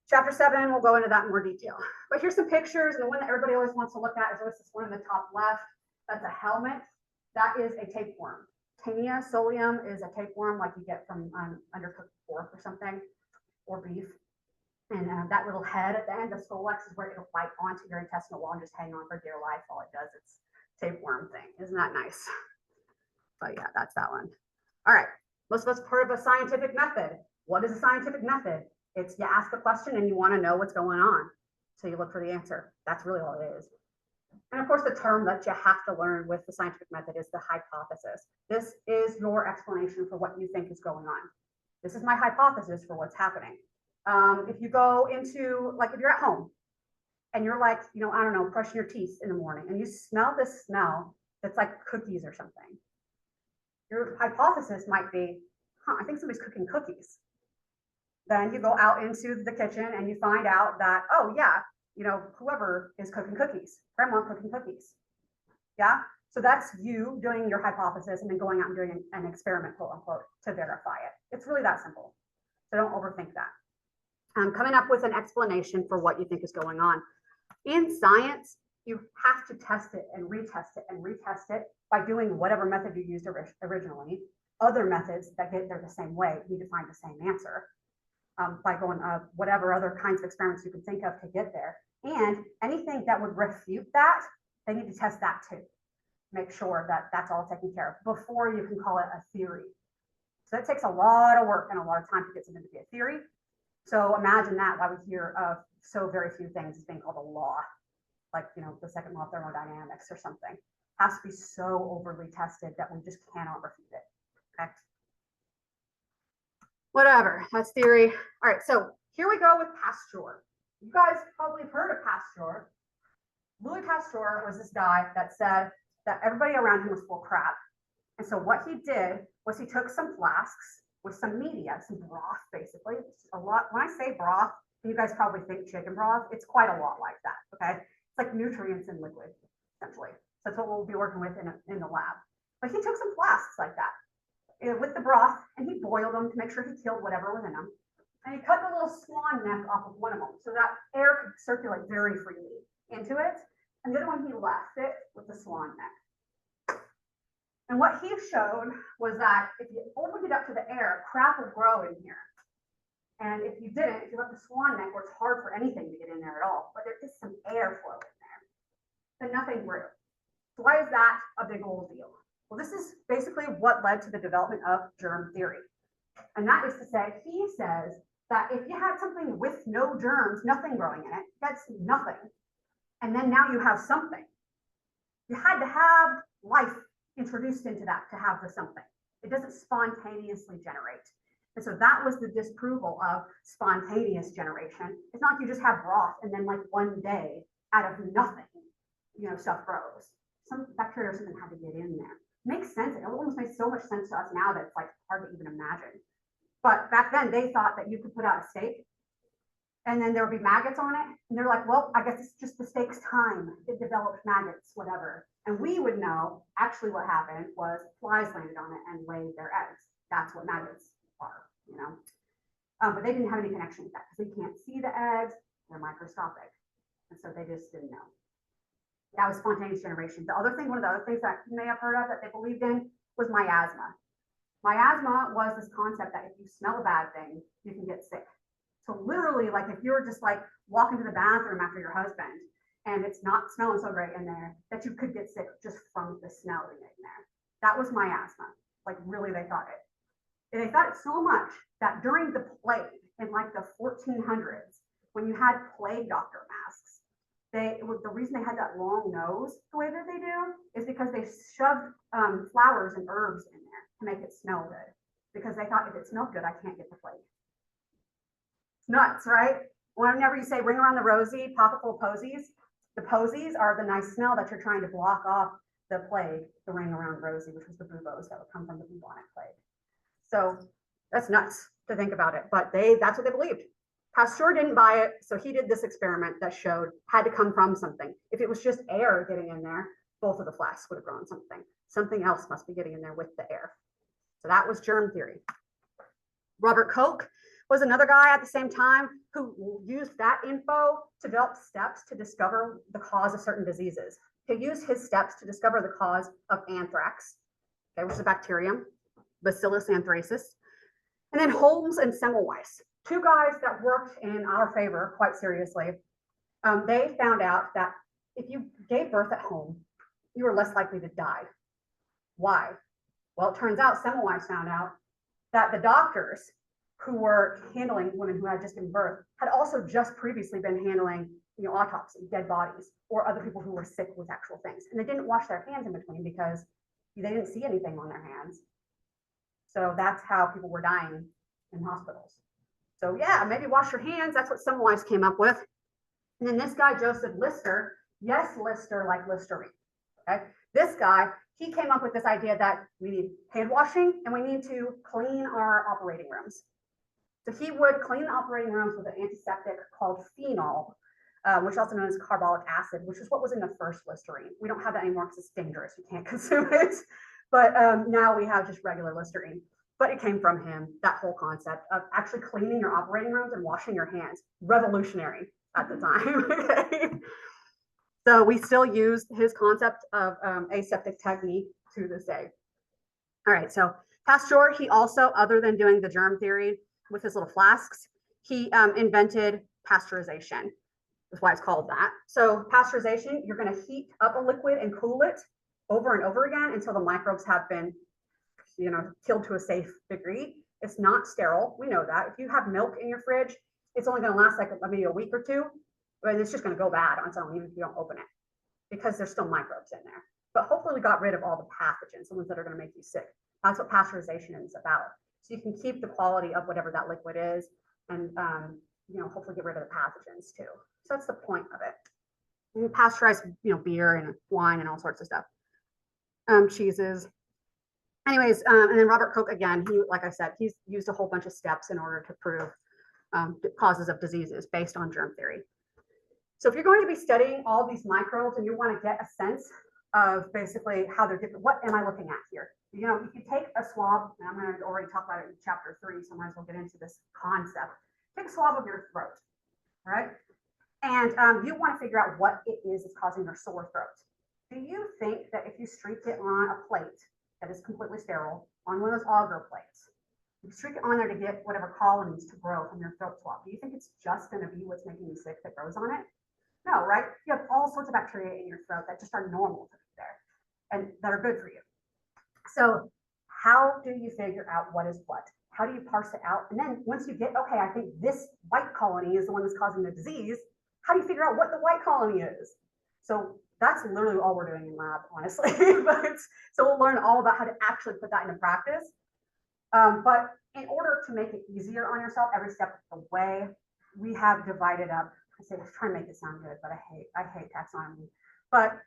Chapter 7, we'll go into that in more detail. But here's some pictures, and the one that everybody always wants to look at is this one in the top left. That's a helmet. That is a tapeworm. Taenia solium is a tapeworm like you get from undercooked pork or something, or beef. And that little head at the end, the scolex, is where it'll bite onto your intestinal wall and just hang on for dear life while it does its tapeworm thing. Isn't that nice? But yeah, that's that one. All right, most of us heard of a scientific method. What is a scientific method? It's you ask a question and you want to know what's going on. So you look for the answer. That's really all it is. And of course, the term that you have to learn with the scientific method is the hypothesis. This is your explanation for what you think is going on. This is my hypothesis for what's happening. If you go into, like if you're at home and you're like, you know, I don't know, brushing your teeth in the morning and you smell this smell that's like cookies or something. Your hypothesis might be, I think somebody's cooking cookies. Then you go out into the kitchen and you find out that, oh yeah, you know, whoever is cooking cookies, grandma cooking cookies. Yeah. So that's you doing your hypothesis and then going out and doing an experiment, quote unquote, to verify it. It's really that simple. So don't overthink that. Coming up with an explanation for what you think is going on. In science, you have to test it and retest it and retest it by doing whatever method you used originally. Other methods that get there the same way need to find the same answer by going whatever other kinds of experiments you can think of to get there. And anything that would refute that, they need to test that too. Make sure that that's all taken care of before you can call it a theory. So that takes a lot of work and a lot of time to get something to be a theory. So imagine that, why we hear of so very few things as being called a law, like, you know, the second law of thermodynamics or something. It has to be so overly tested that we just cannot refute it. Okay. Whatever, that's theory. All right, so here we go with Pasteur. You guys probably have heard of Pasteur. Louis Pasteur was this guy that said that everybody around him was full of crap. And so what he did was he took some flasks with some media, some broth, basically. It's a lot. When I say broth, you guys probably think chicken broth. It's quite a lot like that, okay? It's like nutrients in liquid, essentially. So that's what we'll be working with in the lab. But he took some flasks like that with the broth, and he boiled them to make sure he killed whatever was in them. And he cut the little swan neck off of one of them so that air could circulate very freely into it. And the other one, he left it with the swan neck. And what he showed was that if you opened it up to the air, crap would grow in here. And if you didn't, if you left the swan neck where it's hard for anything to get in there at all, but there is some airflow in there, then nothing grew. So why is that a big old deal? Well, this is basically what led to the development of germ theory. And that is to say, he says that if you had something with no germs, nothing growing in it, that's nothing. And then now you have something. You had to have life introduced into that to have the something. It doesn't spontaneously generate. And so that was the disapproval of spontaneous generation. It's not like you just have broth and then like one day out of nothing, stuff grows. Some bacteria or something had to get in there. Makes sense. It almost makes so much sense to us now that it's like hard to even imagine. But back then they thought that you could put out a steak and then there would be maggots on it. And they're like, well, I guess it's just the steak's time. It developed maggots, whatever. And we would know actually what happened was flies landed on it and laid their eggs. That's what maggots are, But they didn't have any connection with that because they can't see the eggs. They're microscopic. And so they just didn't know. That was spontaneous generation. One of the other things that you may have heard of that they believed in was miasma. Miasma was this concept that if you smell a bad thing, you can get sick. So literally, like if you're just like walking to the bathroom after your husband and it's not smelling so great in there, that you could get sick just from the smell in there. That was miasma. Like really, they thought it. And they thought it so much that during the plague in like the 1400s, when you had plague doctor masks, the reason they had that long nose the way that they do is because they shoved flowers and herbs in there to make it smell good. Because they thought if it smelled good, I can't get the plague. It's nuts, right? Whenever you say ring around the rosy, pocket full of posies, the posies are the nice smell that you're trying to block off the plague, the ring around rosy, which was the buboes that would come from the bubonic plague. So that's nuts to think about it, but that's what they believed. Pasteur didn't buy it, so he did this experiment that showed had to come from something. If it was just air getting in there, both of the flasks would have grown something. Something else must be getting in there with the air. So that was germ theory. Robert Koch was another guy at the same time who used that info to develop steps to discover the cause of certain diseases. He used his steps to discover the cause of anthrax, which is a bacterium, Bacillus anthracis, and then Holmes and Semmelweis, two guys that worked in our favor quite seriously. They found out that if you gave birth at home, you were less likely to die. Why? Well, it turns out Semmelweis found out that the doctors who were handling women who had just given birth had also just previously been handling autopsy, dead bodies, or other people who were sick with actual things. And they didn't wash their hands in between because they didn't see anything on their hands. So that's how people were dying in hospitals. So yeah, maybe wash your hands. That's what Semmelweis came up with. And then this guy, Joseph Lister, yes, Lister like Listerine. Okay, this guy, he came up with this idea that we need hand washing and we need to clean our operating rooms. So he would clean the operating rooms with an antiseptic called phenol, which also known as carbolic acid, which is what was in the first Listerine. We don't have that anymore because it's dangerous. You can't consume it. But now we have just regular Listerine. But it came from him, that whole concept of actually cleaning your operating rooms and washing your hands. Revolutionary at the time. Okay? So we still use his concept of aseptic technique to this day. All right, so Pasteur, he also, other than doing the germ theory with his little flasks, he invented pasteurization. That's why it's called that. So pasteurization, you're going to heat up a liquid and cool it over and over again until the microbes have been killed to a safe degree. It's not sterile. We know that. If you have milk in your fridge, it's only going to last like maybe a week or two, but it's just going to go bad on its own, even if you don't open it, because there's still microbes in there. But hopefully we got rid of all the pathogens, the ones that are going to make you sick. That's what pasteurization is about. So you can keep the quality of whatever that liquid is, and hopefully get rid of the pathogens too. So that's the point of it. You can pasteurize, beer and wine and all sorts of stuff. Cheeses. Anyways, and then Robert Koch, again, he, like I said, he's used a whole bunch of steps in order to prove causes of diseases based on germ theory. So if you're going to be studying all these microbes and you want to get a sense of basically how they're different, what am I looking at here? You know, if you take a swab, and I'm going to already talk about it in chapter 3, so I might as well get into this concept. Take a swab of your throat, all right? And you want to figure out what it is that's causing your sore throat. Do you think that if you streak it on a plate that is completely sterile, on one of those auger plates, you streak it on there to get whatever colonies to grow from your throat swab, do you think it's just going to be what's making you sick that grows on it? No, right? You have all sorts of bacteria in your throat that just are normal to be there and that are good for you. So how do you figure out what is what? How do you parse it out? And then once you get, okay, I think this white colony is the one that's causing the disease, how do you figure out what the white colony is? So that's literally all we're doing in lab, honestly. So we'll learn all about how to actually put that into practice. But in order to make it easier on yourself every step of the way, we have divided up, I say, try and make it sound good, but I hate taxonomy. But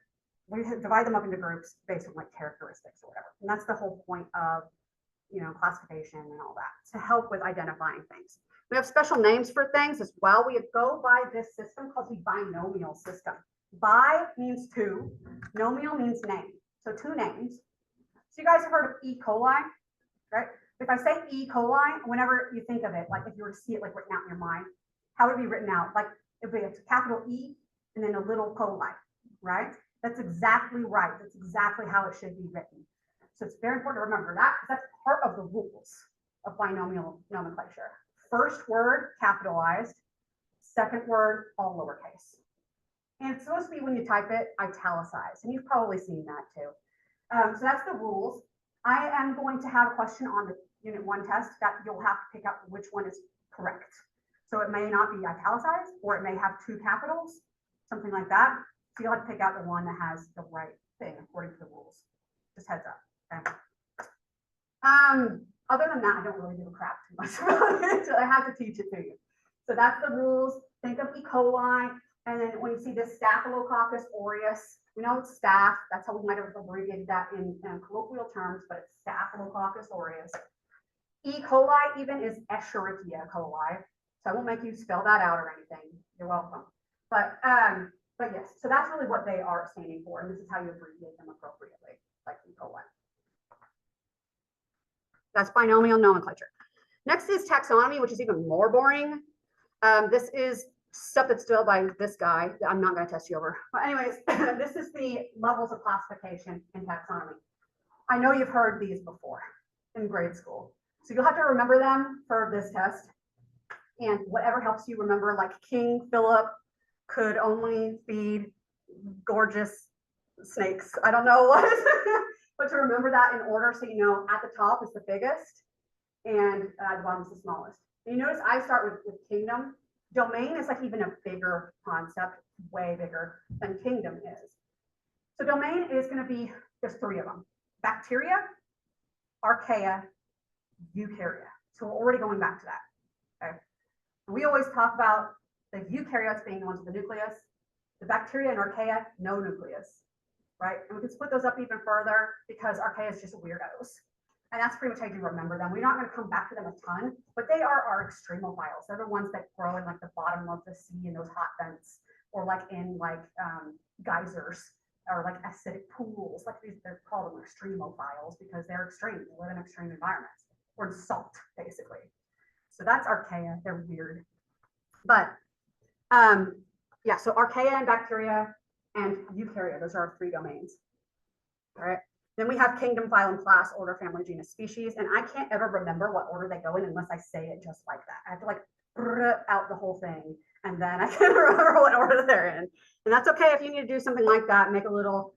we divide them up into groups based on like characteristics or whatever. And that's the whole point of, you know, classification and all that, to help with identifying things. We have special names for things as well. We go by this system called the binomial system. Bi means two, nomial means name. So two names. So you guys have heard of E. coli, right? If I say E. coli, whenever you think of it, like if you were to see it like written out in your mind, how would it be written out? Like it would be a capital E and then a little coli, right? That's exactly right. That's exactly how it should be written. So it's very important to remember that because that's part of the rules of binomial nomenclature. First word capitalized, second word all lowercase. And it's supposed to be, when you type it, italicized. And you've probably seen that too. So that's the rules. I am going to have a question on the Unit 1 test that you'll have to pick out which one is correct. So it may not be italicized, or it may have two capitals, something like that. So you'll have to pick out the one that has the right thing according to the rules. Just heads up. Okay. Other than that, I don't really give a crap too much about it. So I have to teach it to you. So that's the rules. Think of E. coli. And then when you see this Staphylococcus aureus, we know it's staph. That's how we might have abbreviated that in colloquial terms, but it's Staphylococcus aureus. E. coli even is Escherichia coli. So I won't make you spell that out or anything. You're welcome. But yes, so that's really what they are standing for. And this is how you abbreviate them appropriately, like E. coli. That's binomial nomenclature. Next is taxonomy, which is even more boring. This is stuff that's done by this guy. I'm not going to test you over. But anyways, this is the levels of classification in taxonomy. I know you've heard these before in grade school. So you'll have to remember them for this test. And whatever helps you remember, like King Philip could only feed gorgeous snakes. I don't know what, but to remember that in order so you know at the top is the biggest and at the bottom is the smallest. And you notice I start with kingdom. Domain is like even a bigger concept, way bigger than kingdom is. So domain is going to be, there's three of them: bacteria, archaea, eukarya. So we're already going back to that. Okay. We always talk about the eukaryotes being the ones with the nucleus, the bacteria and archaea, no nucleus, right? And we can split those up even further because archaea is just weirdos. And that's pretty much how you remember them. We're not going to come back to them a ton, but they are our extremophiles. They're the ones that grow in like the bottom of the sea in those hot vents, or like in like geysers, or like acidic pools. Like these, they're called them extremophiles because they're extreme. They live in extreme environments, or in salt, basically. So that's archaea. They're weird. But yeah, so archaea and bacteria and eukarya, those are our three domains. All right. Then we have kingdom, phylum, class, order, family, genus, species. And I can't ever remember what order they go in unless I say it just like that. I have to like out the whole thing, and then I can remember what order they're in. And that's okay if you need to do something like that, make a little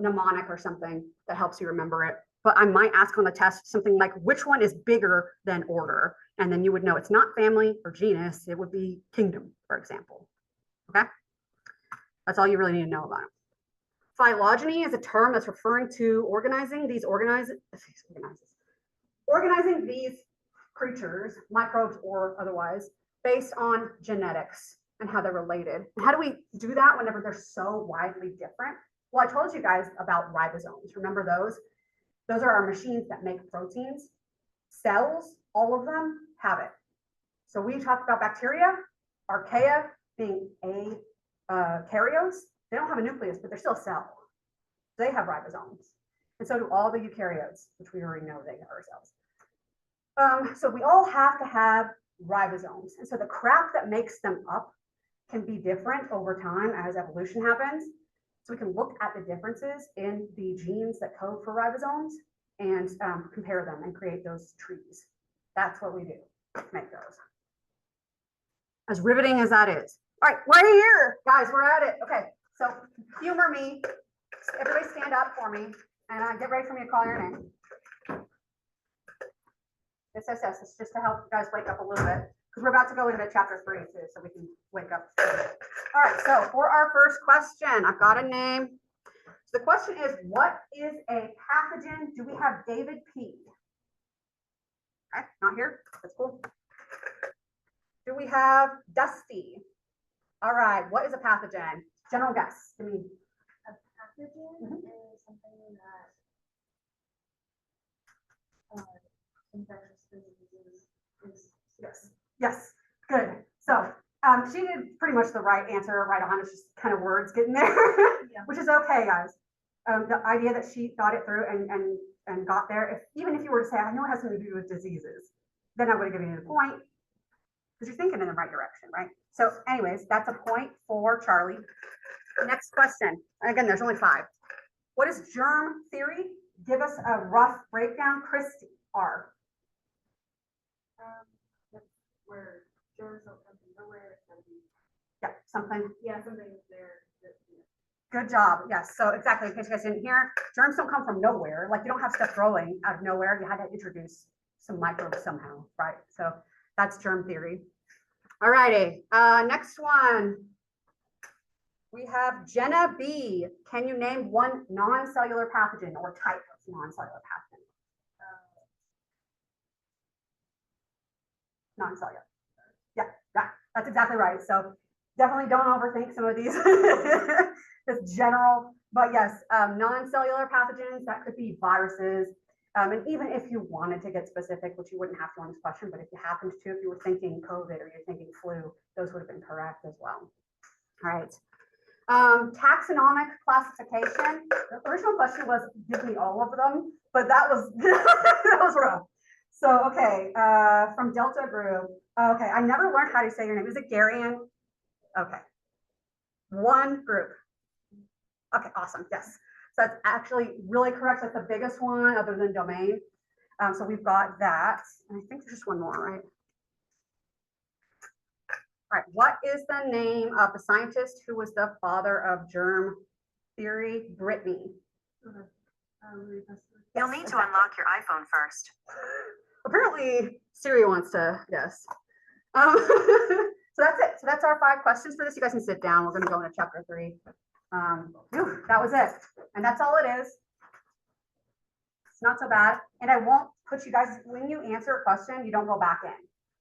mnemonic or something that helps you remember it. But I might ask on the test something like, which one is bigger than order? And then you would know it's not family or genus, it would be kingdom, for example. Okay? That's all you really need to know about it. Phylogeny is a term that's referring to organizing these creatures, microbes or otherwise, based on genetics and how they're related. And how do we do that whenever they're so widely different? Well, I told you guys about ribosomes. Remember those? Those are our machines that make proteins. Cells, all of them have it. So we talked about bacteria, archaea being eukaryotes. They don't have a nucleus, but they're still a cell. They have ribosomes. And so do all the eukaryotes, which we already know they are cells. So we all have to have ribosomes. And so the crap that makes them up can be different over time as evolution happens. So we can look at the differences in the genes that code for ribosomes and compare them and create those trees. That's what we do to make those. As riveting as that is. All right, we're here, guys, we're at it. Okay, so humor me. Everybody stand up for me and get ready for me to call your name. Yes, it's just to help you guys wake up a little bit because we're about to go into chapter 3 too, so we can wake up. All right, so for our first question, I've got a name. So the question is, what is a pathogen? Do we have David P? Okay, not here. That's cool. Do we have Dusty? All right, what is a pathogen? General guess. Give me. A pathogen is something that infectious diseases is. Yes, good. So she did pretty much the right answer right on. It's just kind of words getting there, which is okay, guys. The idea that she thought it through and got there, even if you were to say, I know it has something to do with diseases, then I would have given you the point because you're thinking in the right direction, right? So anyways, that's a point for Charlie. Next question. And again, there's only 5. What is germ theory? Give us a rough breakdown. Christy R. That's where germs don't come from nowhere. Yeah, something. Yeah, something there. Good job. Yes. So exactly. In case you guys didn't hear, germs don't come from nowhere. Like you don't have stuff growing out of nowhere. You had to introduce some microbes somehow, right? So that's germ theory. All righty. Next one. We have Jenna B. Can you name one non-cellular pathogen or type of non-cellular pathogen? Non-cellular. Yeah, that's exactly right. So definitely don't overthink some of these. It's general, but yes, non-cellular pathogens, that could be viruses. And even if you wanted to get specific, which you wouldn't have to on this question, but if you happened to, if you were thinking COVID or you're thinking flu, those would have been correct as well. All right. Taxonomic classification. The original question was, give me all of them, but that was, that was rough. So, okay, from Delta Group. Okay, I never learned how to say your name. Is it Garian? Okay. One group. Okay, awesome. Yes. So that's actually really correct. That's the biggest one other than domain. So we've got that. And I think there's just one more, right? All right. What is the name of the scientist who was the father of germ theory? Brittany. You'll need to unlock your iPhone first. Apparently, Siri wants to guess. So that's it. So that's our 5 questions for this. You guys can sit down. We're going to go into chapter 3. That was it. And that's all it is. It's not so bad. And I won't put you guys, when you answer a question, you don't go back in.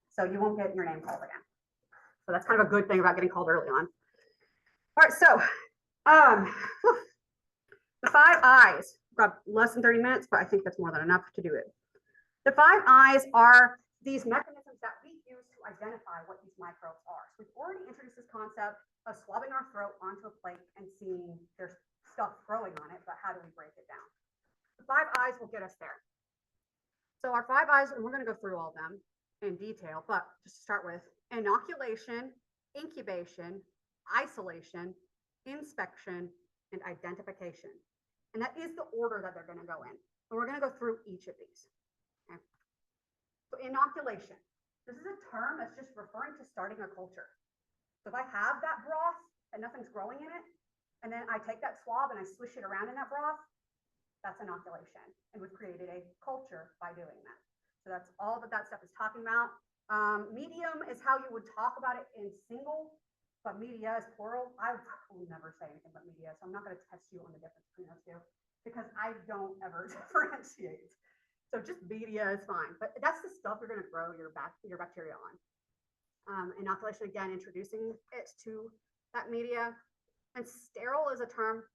So you won't get your name called again. So that's kind of a good thing about getting called early on. All right, so the 5 I's. We've got less than 30 minutes, but I think that's more than enough to do it. The 5 I's are these mechanisms that we use to identify what these microbes are. So we've already introduced this concept of swabbing our throat onto a plate and seeing there's stuff growing on it, but how do we break it down? The 5 I's will get us there. So our 5 I's, and we're going to go through all of them in detail, but just to start with, inoculation, incubation, isolation, inspection, and identification. And that is the order that they're going to go in. And we're going to go through each of these. Okay. So inoculation. This is a term that's just referring to starting a culture. So if I have that broth and nothing's growing in it, and then I take that swab and I swish it around in that broth, that's inoculation. And we've created a culture by doing that. So that's all that stuff is talking about. Medium is how you would talk about it in single, but media is plural. I will never say anything but media, so I'm not going to test you on the difference between those two because I don't ever differentiate. So just media is fine, but that's the stuff you're going to grow your bacteria on. Inoculation, again, introducing it to that media. And sterile is a term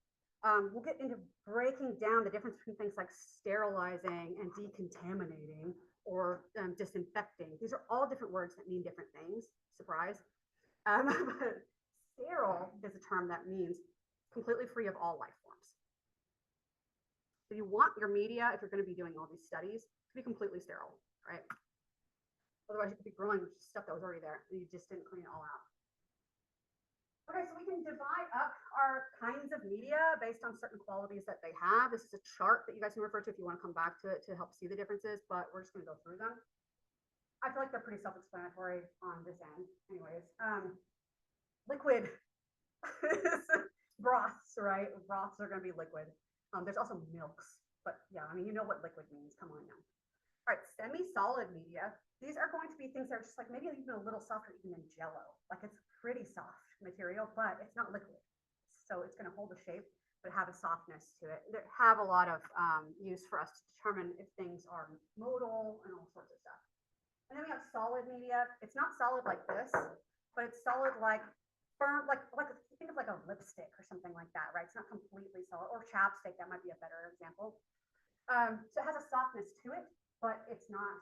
We'll get into breaking down the difference between things like sterilizing and decontaminating or disinfecting. These are all different words that mean different things. Surprise. But sterile is a term that means completely free of all life forms. So you want your media, if you're going to be doing all these studies, to be completely sterile, right? Otherwise, you could be growing stuff that was already there and you just didn't clean it all out. Okay, so we can divide up our kinds of media based on certain qualities that they have. This is a chart that you guys can refer to if you want to come back to it to help see the differences, but we're just going to go through them. I feel like they're pretty self-explanatory on this end. Anyways, liquid broths, right? Broths are going to be liquid. There's also milks, but yeah, I mean, you know what liquid means. Come on now. All right, semi-solid media. These are going to be things that are just like maybe even a little softer even than Jello. Like it's pretty soft material, but it's not liquid. So it's going to hold the shape, but have a softness to it. They have a lot of use for us to determine if things are modal and all sorts of stuff. And then we have solid media. It's not solid like this, but it's solid like firm, like think of like a lipstick or something like that, right? It's not completely solid, or chapstick. That might be a better example. So it has a softness to it, but it's not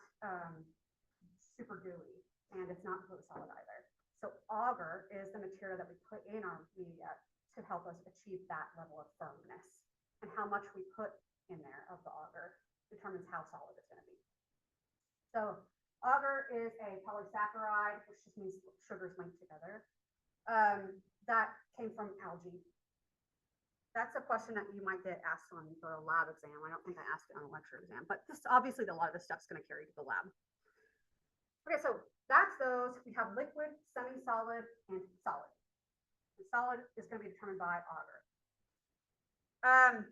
super gooey, and it's not completely solid either. So agar is the material that we put in our media to help us achieve that level of firmness. And how much we put in there of the agar determines how solid it's going to be. So agar is a polysaccharide, which just means sugars linked together. That came from algae. That's a question that you might get asked on the lab exam. I don't think I asked it on a lecture exam, but this obviously a lot of this stuff's going to carry to the lab. Okay, so that's those. We have liquid, semi-solid, and solid. The solid is going to be determined by agar.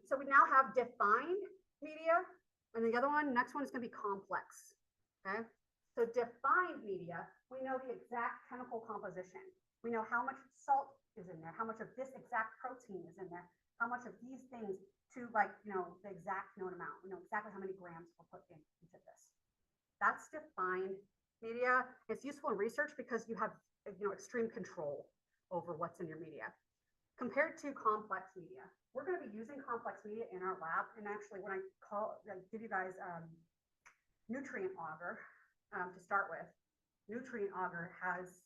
So we now have defined media, and the other one, next one is going to be complex. Okay, so defined media, we know the exact chemical composition. We know how much salt is in there, how much of this exact protein is in there, how much of these things to like, the exact known amount. We know exactly how many grams we'll put in each of this. That's defined media. It's useful in research because you have, extreme control over what's in your media. Compared to complex media, we're going to be using complex media in our lab. And actually, when I give you guys nutrient agar to start with, nutrient agar has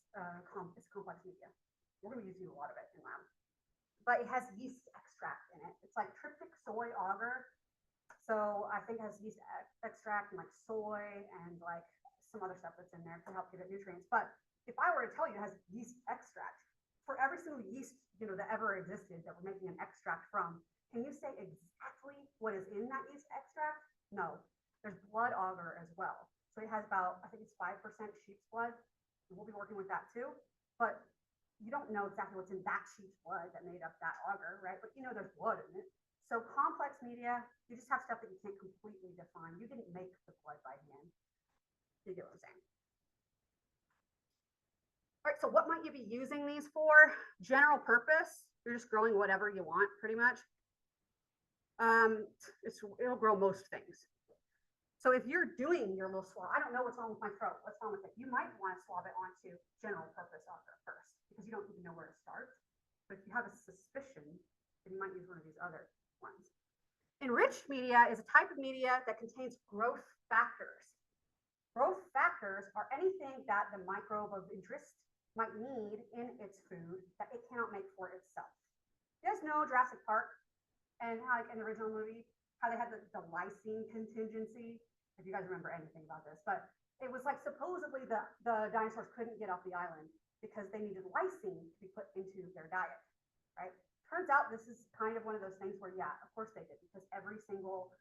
it's complex media. We're going to be using a lot of it in lab, but it has yeast extract in it. It's like tryptic soy agar. So I think it has yeast extract and like soy and like some other stuff that's in there to help give it nutrients. But if I were to tell you it has yeast extract, for every single yeast, that ever existed that we're making an extract from, can you say exactly what is in that yeast extract? No. There's blood agar as well. So it has about, I think it's 5% sheep's blood. And we'll be working with that too. But you don't know exactly what's in that sheep's blood that made up that agar, right? But there's blood in it. So complex media, you just have stuff that you can't completely define. You didn't make the blood by hand. You get what I'm saying? All right, so what might you be using these for? General purpose. You're just growing whatever you want, pretty much. It'll grow most things. So if you're doing your little swab, I don't know what's wrong with my throat. What's wrong with it? You might want to swab it onto general purpose agar first because you don't even know where to start. But if you have a suspicion, then you might use one of these other ones. Enriched media is a type of media that contains growth factors. Growth factors are anything that the microbe of interest might need in its food that it cannot make for itself. You guys know Jurassic Park and how, like in the original movie, how they had the lysine contingency. If you guys remember anything about this, but it was like supposedly the dinosaurs couldn't get off the island because they needed lysine to be put into their diet, right? Turns out this is kind of one of those things where, yeah, of course they did, because every single,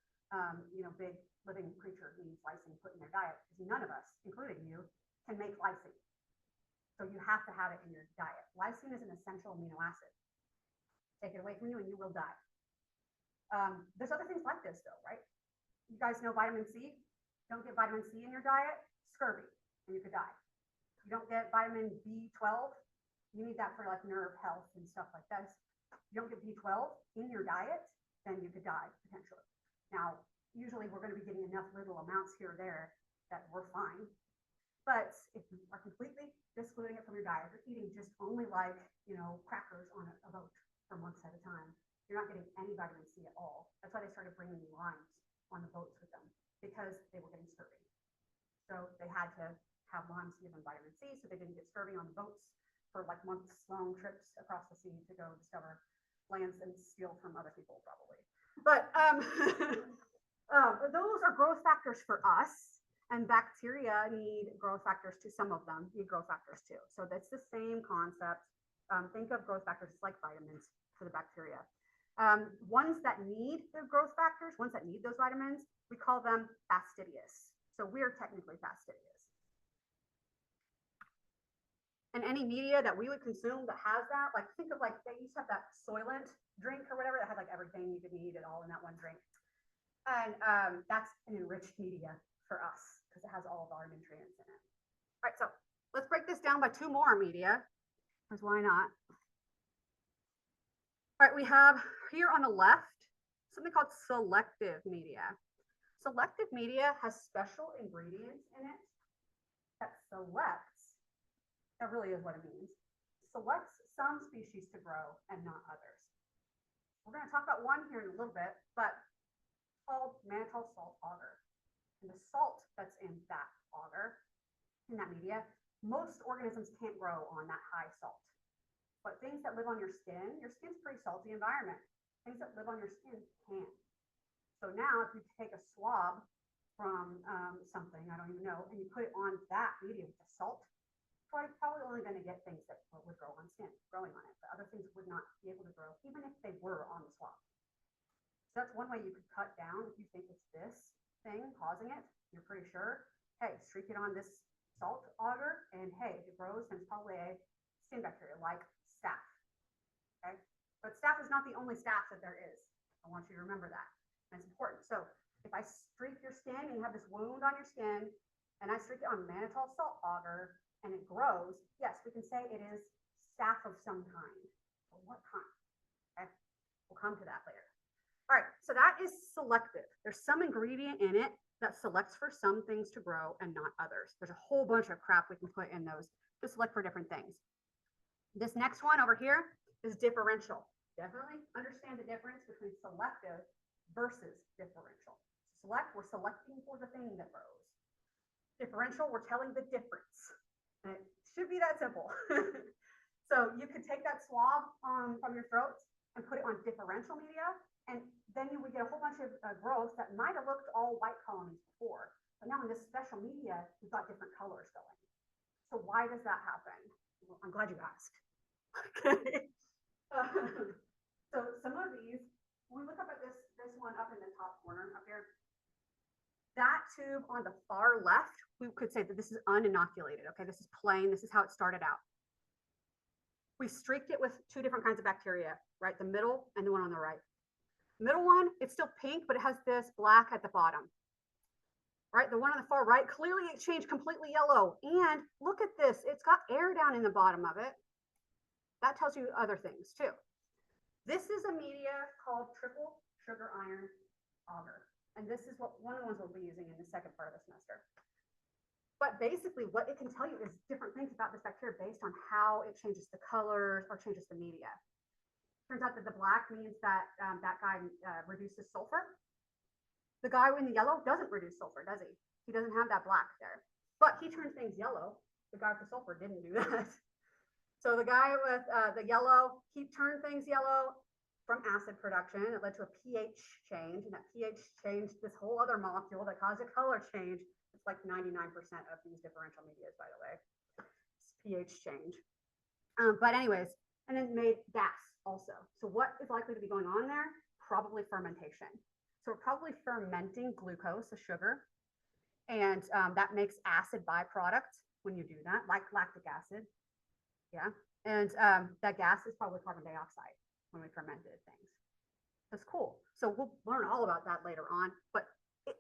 big living creature needs lysine put in their diet, because none of us, including you, can make lysine. So you have to have it in your diet. Lysine is an essential amino acid. Take it away from you and you will die. There's other things like this though, right? You guys know vitamin C? Don't get vitamin C in your diet, scurvy, and you could die. You don't get vitamin B12, you need that for like nerve health and stuff like this. You don't get B12 in your diet, then you could die potentially. Now, usually we're going to be getting enough little amounts here or there that we're fine. But if you are completely excluding it from your diet, or eating just only like, crackers on a boat for months at a time, you're not getting any vitamin C at all. That's why they started bringing limes on the boats with them, because they were getting scurvy. So they had to have limes to give them vitamin C so they didn't get scurvy on the boats for like months-long trips across the sea to go discover lands and steal from other people, probably. But those are growth factors for us, and bacteria need growth factors too. Some of them need growth factors too. So that's the same concept. Think of growth factors like vitamins for the bacteria. Ones that need the growth factors, ones that need those vitamins, we call them fastidious. So we're technically fastidious. And any media that we would consume that has that, like think of like, they used to have that Soylent drink or whatever that had like everything you could need it all in that one drink. And that's an enriched media for us because it has all of our nutrients in it. All right, so let's break this down by two more media, because why not? All right, we have here on the left something called selective media. Selective media has special ingredients in it that selects, that really is what it means, selects some species to grow and not others. We're going to talk about one here in a little bit, but it's called mannitol salt agar. And the salt that's in that agar, in that media, most organisms can't grow on that high salt. But things that live on your skin's a pretty salty environment. Things that live on your skin can. So now if you take a swab from something, I don't even know, and you put it on that media with the salt, probably only going to get things that would grow on skin, growing on it. The other things would not be able to grow, even if they were on the swab. So that's one way you could cut down if you think it's this thing causing it. You're pretty sure. Hey, streak it on this salt agar, and hey, if it grows, then it's probably a skin bacteria like staph. Okay, but staph is not the only staph that there is. I want you to remember that. And it's important. So if I streak your skin and you have this wound on your skin, and I streak it on mannitol salt agar, and it grows, yes, we can say it is staph of some kind. But what kind? Okay, we'll come to that later. All right, so that is selective. There's some ingredient in it that selects for some things to grow and not others. There's a whole bunch of crap we can put in those to select for different things. This next one over here is differential. Definitely understand the difference between selective versus differential. Select, we're selecting for the thing that grows. Differential, we're telling the difference. And it should be that simple. So you could take that swab from your throat and put it on differential media, and then you would get a whole bunch of growth that might have looked all white colonies before. But now in this special media, we've got different colors going. So why does that happen? Well, I'm glad you asked. Okay. So some of these, when we look up at this one up in the top corner up here, that tube on the far left, we could say that this is uninoculated. Okay, this is plain. This is how it started out. We streaked it with two different kinds of bacteria, right? The middle and the one on the right. Middle one, it's still pink, but it has this black at the bottom. Right, the one on the far right, clearly it changed completely yellow. And look at this, it's got air down in the bottom of it. That tells you other things too. This is a media called triple sugar iron agar. And this is one of the ones we'll be using in the second part of the semester. But basically what it can tell you is different things about this bacteria based on how it changes the colors or changes the media. Turns out that the black means that that guy reduces sulfur. The guy in the yellow doesn't reduce sulfur, does he? He doesn't have that black there. But he turns things yellow. The guy with the sulfur didn't do that. So the guy with the yellow, he turned things yellow from acid production. It led to a pH change, and that pH changed this whole other molecule that caused a color change. It's like 99% of these differential medias, by the way. It's pH change. But anyways, and then made gas also. So what is likely to be going on there? Probably fermentation. So we're probably fermenting glucose, a sugar, and that makes acid byproducts when you do that, like lactic acid. Yeah, and that gas is probably carbon dioxide when we fermented things. That's cool. So we'll learn all about that later on, but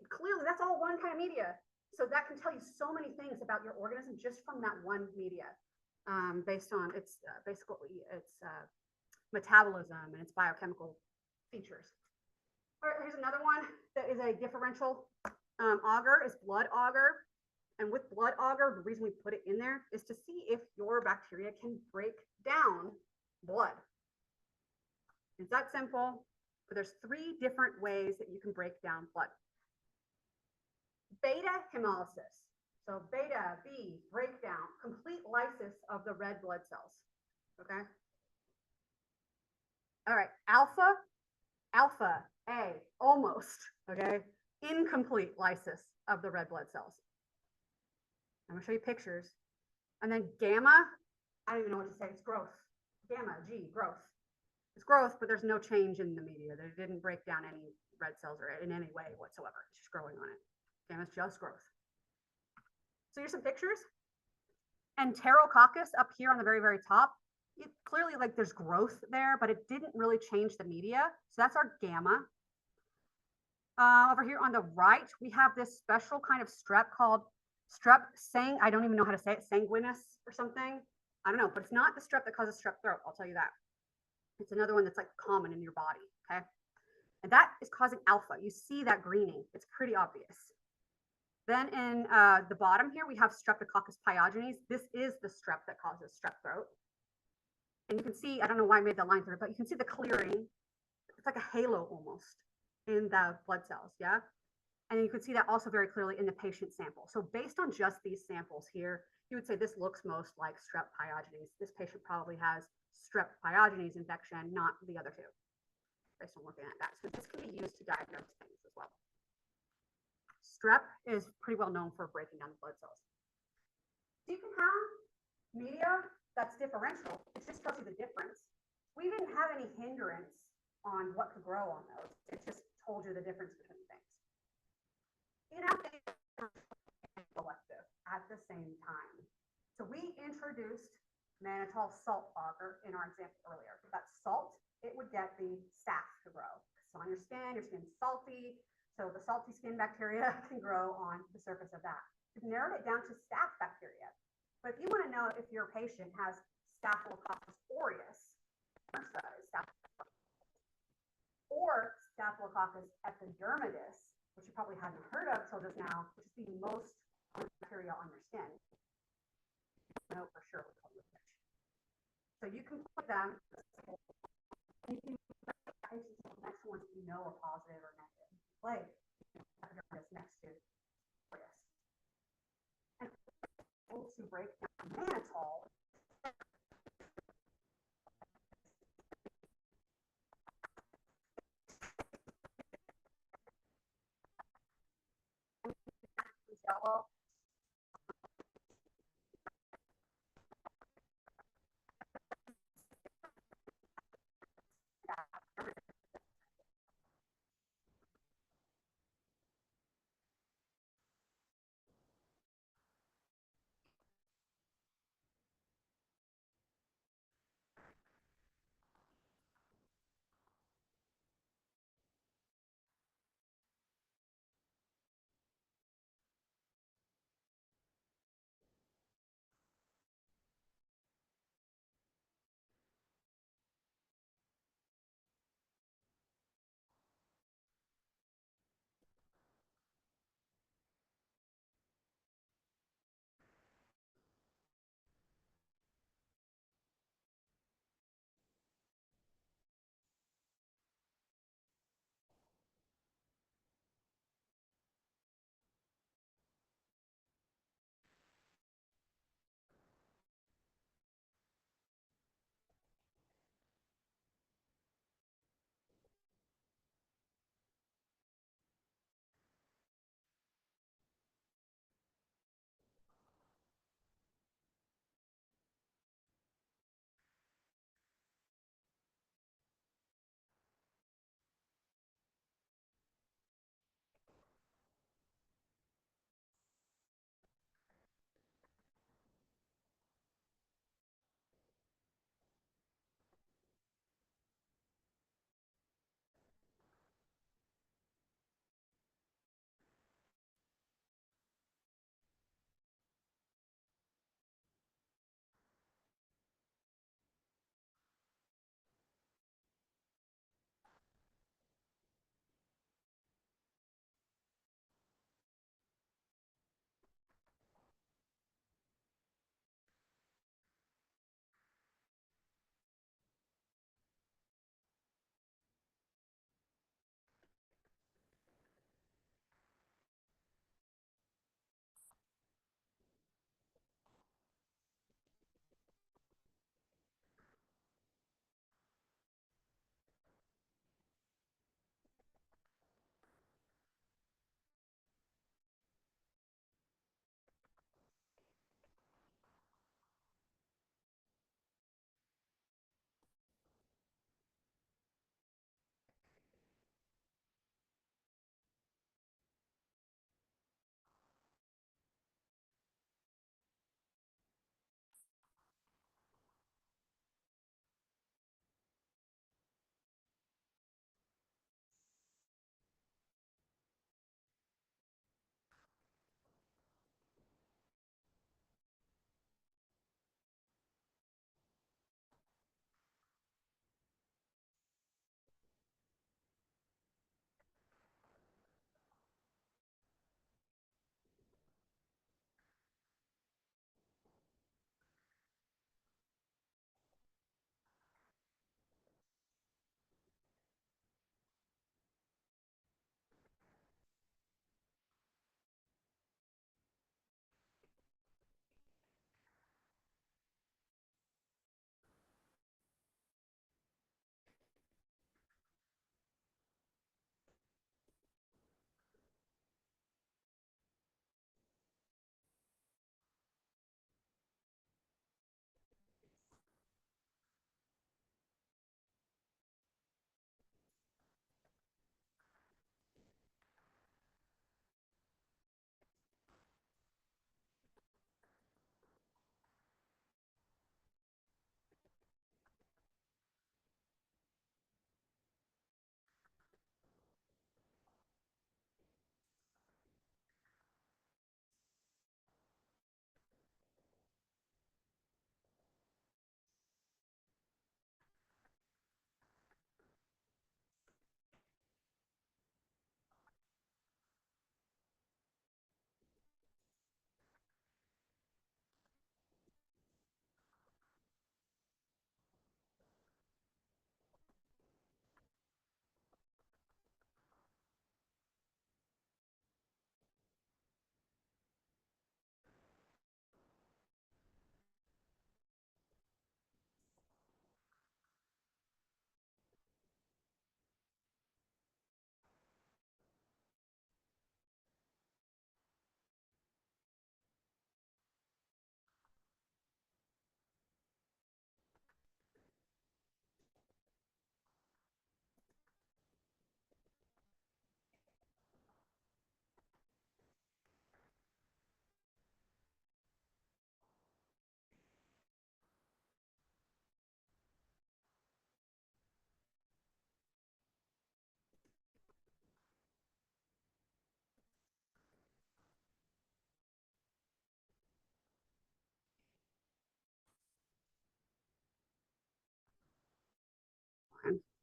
clearly that's all one kind of media. So that can tell you so many things about your organism just from that one media, based on its basically its metabolism and its biochemical features. All right, here's another one that is a differential agar, is blood agar. And with blood agar, the reason we put it in there is to see if your bacteria can break down blood. It's that simple, but there's 3 different ways that you can break down blood. Beta hemolysis. So beta, B, breakdown, complete lysis of the red blood cells. Okay. All right. Alpha, alpha, A, almost. Okay. Incomplete lysis of the red blood cells. I'm gonna show you pictures. And then gamma, I don't even know what to say. It's growth. Gamma, G, growth. It's growth, but there's no change in the media. They didn't break down any red cells or in any way whatsoever. It's just growing on it. Gamma's just growth. So here's some pictures. Enterococcus up here on the very, very top. It clearly, like, there's growth there, but it didn't really change the media. So that's our gamma. Over here on the right, we have this special kind of strep called strep I don't even know how to say it, sanguinis or something. I don't know, but it's not the strep that causes strep throat. I'll tell you that. It's another one that's like common in your body. Okay. And that is causing alpha. You see that greening. It's pretty obvious. Then in the bottom here, we have Streptococcus pyogenes. This is the strep that causes strep throat. And you can see, I don't know why I made the line through it, but you can see the clearing. It's like a halo almost in the blood cells, yeah? And you can see that also very clearly in the patient sample. So based on just these samples here, you would say this looks most like strep pyogenes. This patient probably has strep pyogenes infection, not the other 2, based on looking at that. So this can be used to diagnose things as well. Strep is pretty well known for breaking down the blood cells. You can have media that's differential. It just tells you the difference. We didn't have any hindrance on what could grow on those. It just told you the difference between things. You know, selective at the same time. So we introduced mannitol salt agar in our example earlier. That salt, it would get the staph to grow. So on your skin's salty. So the salty skin bacteria can grow on the surface of that. We've narrowed it down to staph bacteria. But if you want to know if your patient has Staphylococcus aureus, or Staphylococcus epidermidis, which you probably hadn't heard of till just now, which is the most bacteria on your skin, you know for sure which one to pick. So you can put them, and you can put the next ones you know are positive or negative. Like epidermidis next to aureus. And to break down mannitol, yellow.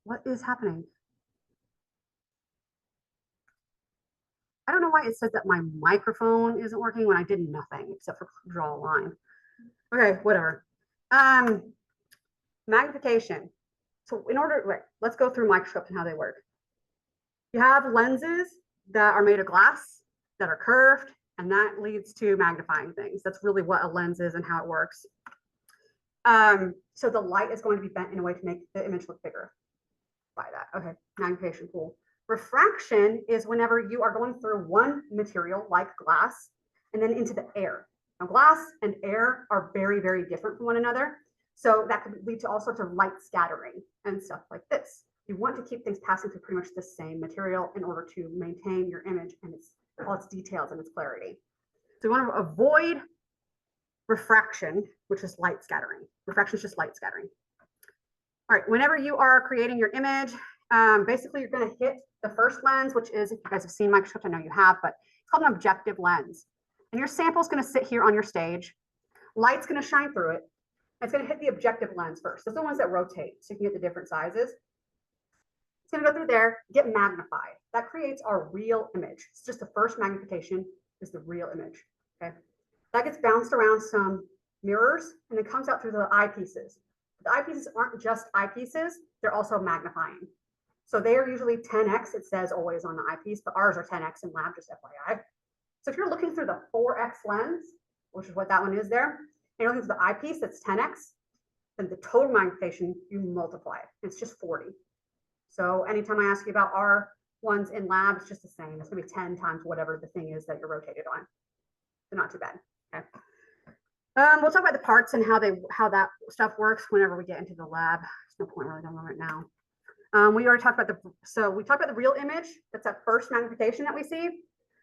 What is happening? I don't know why it says that my microphone isn't working when I did nothing except for draw a line. Okay, whatever. Magnification. So in order, right, let's go through microscopes and how they work. You have lenses that are made of glass that are curved, and that leads to magnifying things. That's really what a lens is and how it works. So the light is going to be bent in a way to make the image look bigger by that. Okay, magnification, cool. Refraction is whenever you are going through one material like glass and then into the air. Now glass and air are very, very different from one another. So that could lead to all sorts of light scattering and stuff like this. You want to keep things passing through pretty much the same material in order to maintain your image and all its details and its clarity. So you want to avoid refraction, which is light scattering. Refraction is just light scattering. All right, whenever you are creating your image, basically you're going to hit the first lens, which is, if you guys have seen microscopes, I know you have, but it's called an objective lens. And your sample is going to sit here on your stage. Light's going to shine through it. It's going to hit the objective lens first. Those are the ones that rotate, so you can get the different sizes. It's going to go through there, get magnified. That creates our real image. It's just the first magnification is the real image. Okay, that gets bounced around some mirrors and then comes out through the eyepieces. The eyepieces aren't just eyepieces, they're also magnifying. So they are usually 10x, it says always on the eyepiece, but ours are 10x in lab, just FYI. So if you're looking through the 4x lens, which is what that one is there, and you're looking through the eyepiece that's 10x, then the total magnification, you multiply it. It's just 40. So anytime I ask you about our ones in lab, it's just the same. It's gonna be 10 times whatever the thing is that you're rotated on. So not too bad, okay? We'll talk about the parts and how that stuff works whenever we get into the lab. There's no point really going on right now. We already talked about we talked about the real image. That's that first magnification that we see.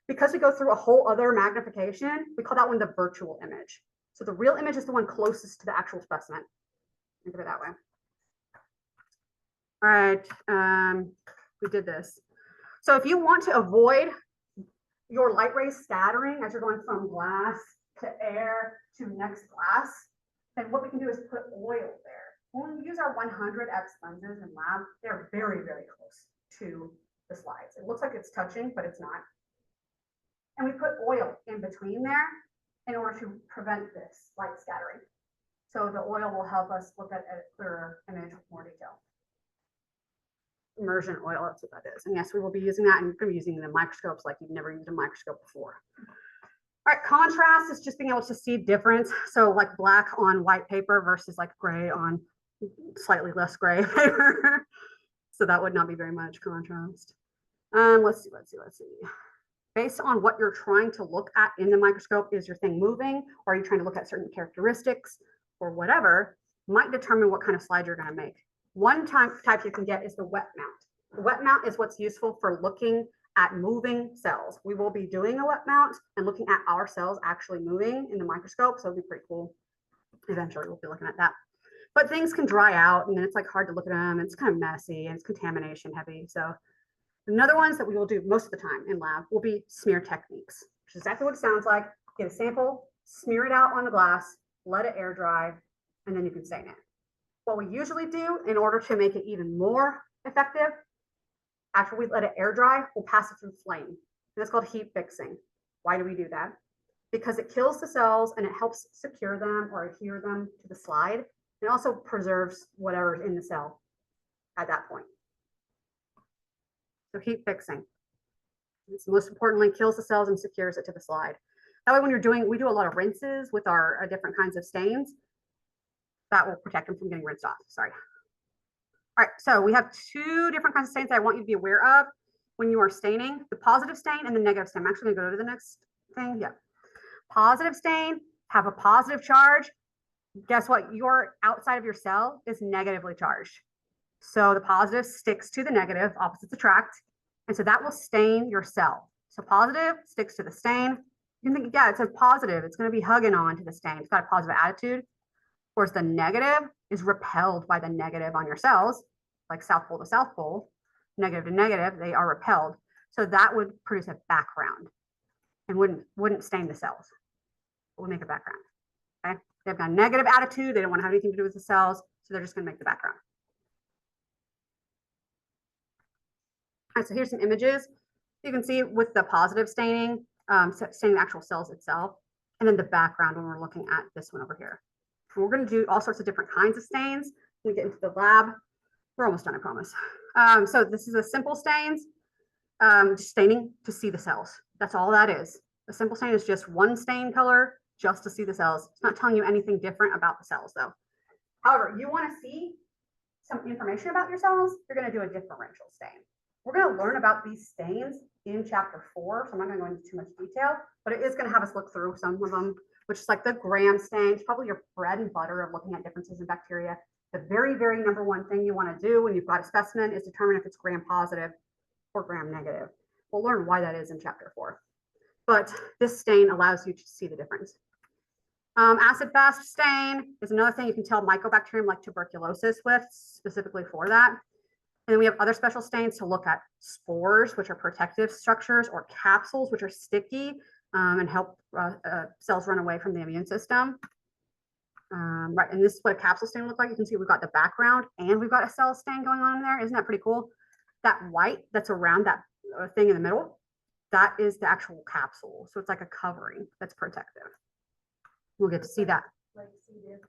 Because we go through a whole other magnification, we call that one the virtual image. So the real image is the one closest to the actual specimen. Think of it that way. All right, we did this. So if you want to avoid your light rays scattering as you're going from glass to air to next glass, then what we can do is put oil there. When we use our 100x lenses in lab, they're very, very close to the slides. It looks like it's touching, but it's not. And we put oil in between there in order to prevent this light scattering. So the oil will help us look at a clearer image with more detail. Immersion oil, that's what that is. And yes, we will be using that, and you're going to be using it in microscopes like you've never used a microscope before. All right, contrast is just being able to see difference. So like black on white paper versus like gray on slightly less gray paper. So that would not be very much contrast. Let's see. Based on what you're trying to look at in the microscope, is your thing moving, or are you trying to look at certain characteristics or whatever, might determine what kind of slide you're going to make. One type you can get is the wet mount. The wet mount is what's useful for looking at moving cells. We will be doing a wet mount and looking at our cells actually moving in the microscope, so it'll be pretty cool. Eventually we'll be looking at that. But things can dry out and then it's like hard to look at them. It's kind of messy and it's contamination heavy. So another ones that we will do most of the time in lab will be smear techniques, which is exactly what it sounds like. Get a sample, smear it out on the glass, let it air dry, and then you can stain it. What we usually do in order to make it even more effective, after we let it air dry, we'll pass it through flame. And that's called heat fixing. Why do we do that? Because it kills the cells and it helps secure them or adhere them to the slide. It also preserves whatever's in the cell at that point. So heat fixing. It's most importantly kills the cells and secures it to the slide. That way when you're doing, we do a lot of rinses with our different kinds of stains. That will protect them from getting rinsed off, sorry. All right, so we have two different kinds of stains that I want you to be aware of when you are staining, the positive stain and the negative stain. I'm actually gonna go to the next thing, yeah. Positive stain, have a positive charge. Guess what, your outside of your cell is negatively charged. So the positive sticks to the negative, opposites attract. And so that will stain your cell. So positive sticks to the stain. You can think, yeah, it's a positive, it's gonna be hugging on to the stain. It's got a positive attitude. Whereas the negative is repelled by the negative on your cells, like South Pole to South Pole, negative to negative, they are repelled. So that would produce a background and wouldn't stain the cells. It would make a background, okay? They've got a negative attitude, they don't want to have anything to do with the cells, so they're just gonna make the background. right, so here's some images. You can see with the positive staining, staining the actual cells itself, and then the background when we're looking at this one over here. And we're going to do all sorts of different kinds of stains when we get into the lab. We're almost done, I promise. So this is a simple stains, just staining to see the cells. That's all that is. A simple stain is just one stain color just to see the cells. It's not telling you anything different about the cells though. However, you want to see some information about your cells, you're going to do a differential stain. We're going to learn about these stains in chapter 4, so I'm not going to go into too much detail, but it is going to have us look through some of them, which is like the gram stains, probably your bread and butter of looking at differences in bacteria. The very, very number one thing you want to do when you've got a specimen is determine if it's gram positive or gram negative. We'll learn why that is in chapter 4. But this stain allows you to see the difference. Acid-fast stain is another thing you can tell mycobacterium like tuberculosis with, specifically for that. And then we have other special stains to look at spores, which are protective structures, or capsules, which are sticky and help cells run away from the immune system. Right, and this is what a capsule stain looks like. You can see we've got the background and we've got a cell stain going on in there. Isn't that pretty cool? That white that's around that thing in the middle, that is the actual capsule. So it's like a covering that's protective. We'll get to see that. Like C. diff.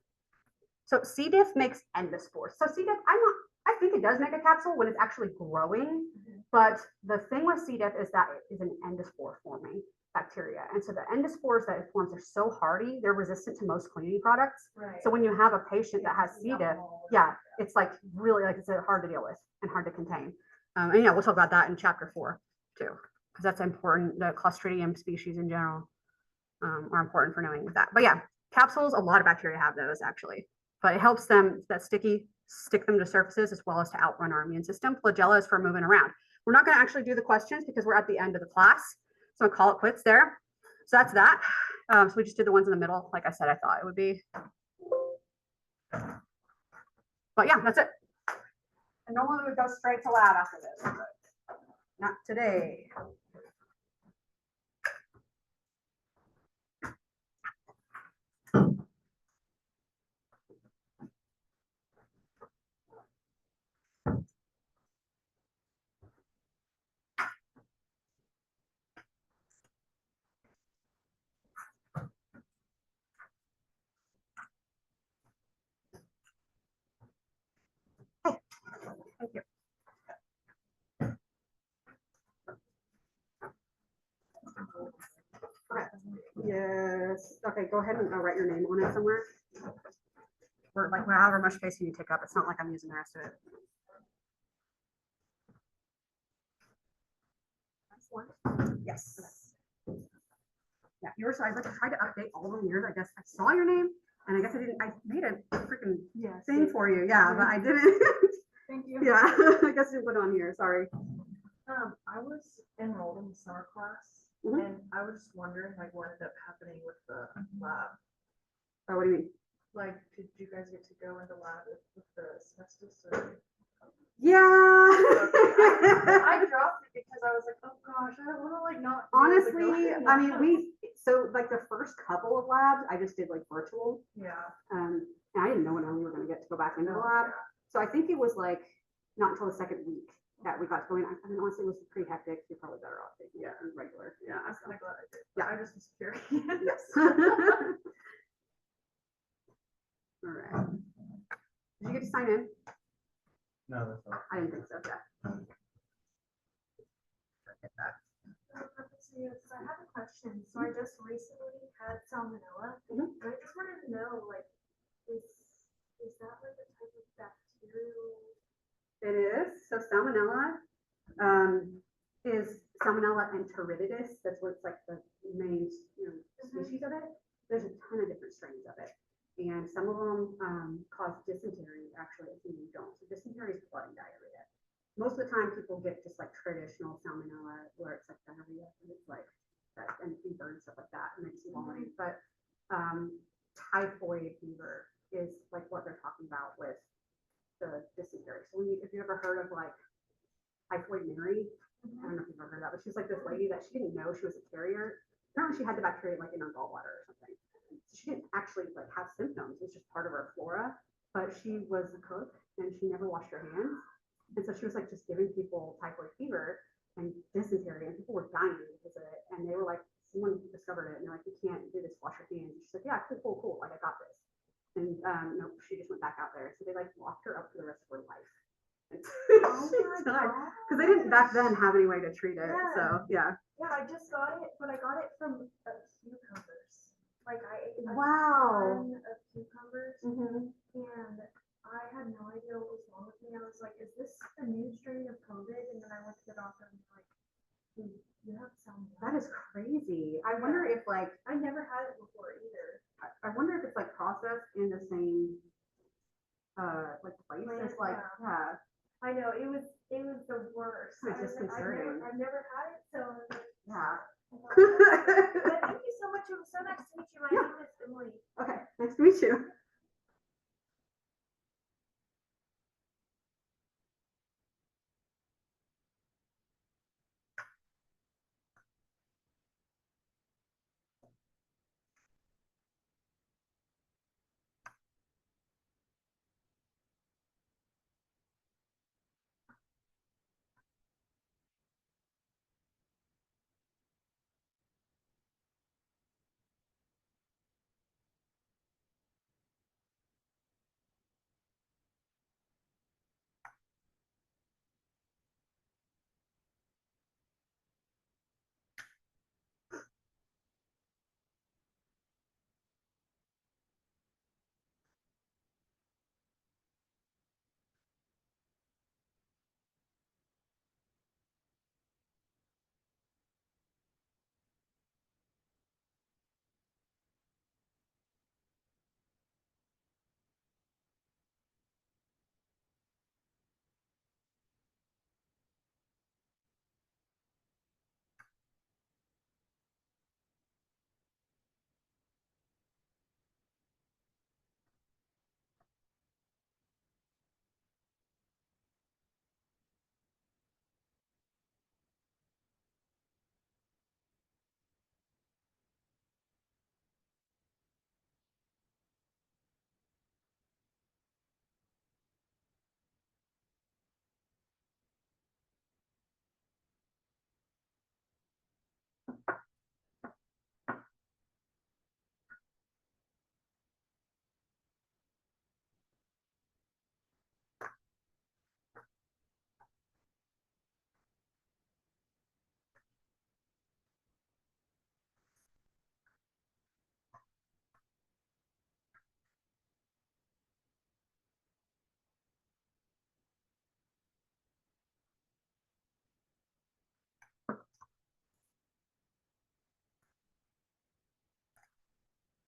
So C. diff makes endospores. So C. diff, I think it does make a capsule when it's actually growing. But the thing with C. diff is that it is an endospore forming bacteria. And so the endospores that it forms are so hardy, they're resistant to most cleaning products. Right. So when you have a patient that has C. diff, yeah, it's like really like it's hard to deal with and hard to contain. And yeah, we'll talk about that in chapter 4 too, because that's important. The Clostridium species in general are important for knowing that. But yeah, capsules, a lot of bacteria have those actually, but it helps them, that sticky, stick them to surfaces as well as to outrun our immune system. Flagella is for moving around. We're not going to actually do the questions because we're at the end of the class. So I'll call it quits there. So that's that. So we just did the ones in the middle. Like I said, I thought it would be. But yeah, that's it. And normally we would go straight to lab after this, but not today. Thank you. Okay. Yes. Okay, go ahead and write your name on it somewhere. Or like however much space you take up. It's not like I'm using the rest of it. Yes. Yeah, yours, I like tried to update all of yours. I guess I saw your name and I guess I didn't, I made a freaking thing for you. Yeah, but I didn't. Thank you. Yeah, I guess I didn't put it on here. Sorry. I was enrolled in the summer class, Mhm. and I was just wondering, like, what ended up happening with the lab? Oh, what do you mean? Like, did you guys get to go into lab with the asbestos? Or... Yeah. I dropped it because I was like, oh gosh, I don't want to like not. Honestly, I mean, so like the first couple of labs, I just did like virtual. Yeah. And I didn't know when we were going to get to go back into the lab. So I think it was like not until the second week that we got to go in. I mean, honestly, it was pretty hectic. You're probably better off taking it in regular. Yeah, I'm kind of glad I did. Yeah. I just was curious. Yes. All right. Did you get to sign in? No, that's not. I didn't think so. Yeah. Get that. Yes, I have a question. So I just recently had salmonella, Mhm. and I just wanted to know, like, is that like a type of bacterial? It is. So salmonella is Salmonella enteritidis. That's what's like the main species of it. There's a ton of different strains of it. And some of them cause dysentery, actually, if you don't. So dysentery is blood and diarrhea. Most of the time, people get just like traditional salmonella, where it's like diarrhea, and it's like that, and fever and stuff like that, and makes you vomiting. But typhoid fever is like what they're talking about with the dysentery. So if you ever heard of like typhoid Mary, I don't know if you've ever heard of that, but she's like this lady that she didn't know she was a carrier. Apparently, she had the bacteria like in her gallbladder or something. So she didn't actually like have symptoms. It was just part of her flora. But she was a cook and she never washed her hands. And so she was like just giving people typhoid fever and dysentery, and people were dying because of it. And they were like, someone discovered it, and they're like, you can't do this, wash your hands. She's like, yeah, cool, like I got this. And nope, she just went back out there. So they like locked her up for the rest of her life. Because they didn't back then have any way to treat it. Yeah. So yeah. Yeah, I just got it, but I got it from cucumbers. Like I ate a Wow. ton of cucumbers, Mm-hmm. and I had no idea what was wrong with me. I was like, is this a new strain of COVID? And then I went to the doctor and they're like, you have some. That is crazy. I wonder if like, I never had it before either. I wonder if it's like processed in the same like place as like, yeah. I know it was the worst. It's just concerning. I've never had it, so I was like, Yeah. but thank you so much. It was so nice to meet you. My Yeah. name is Emily. Okay, nice to meet you.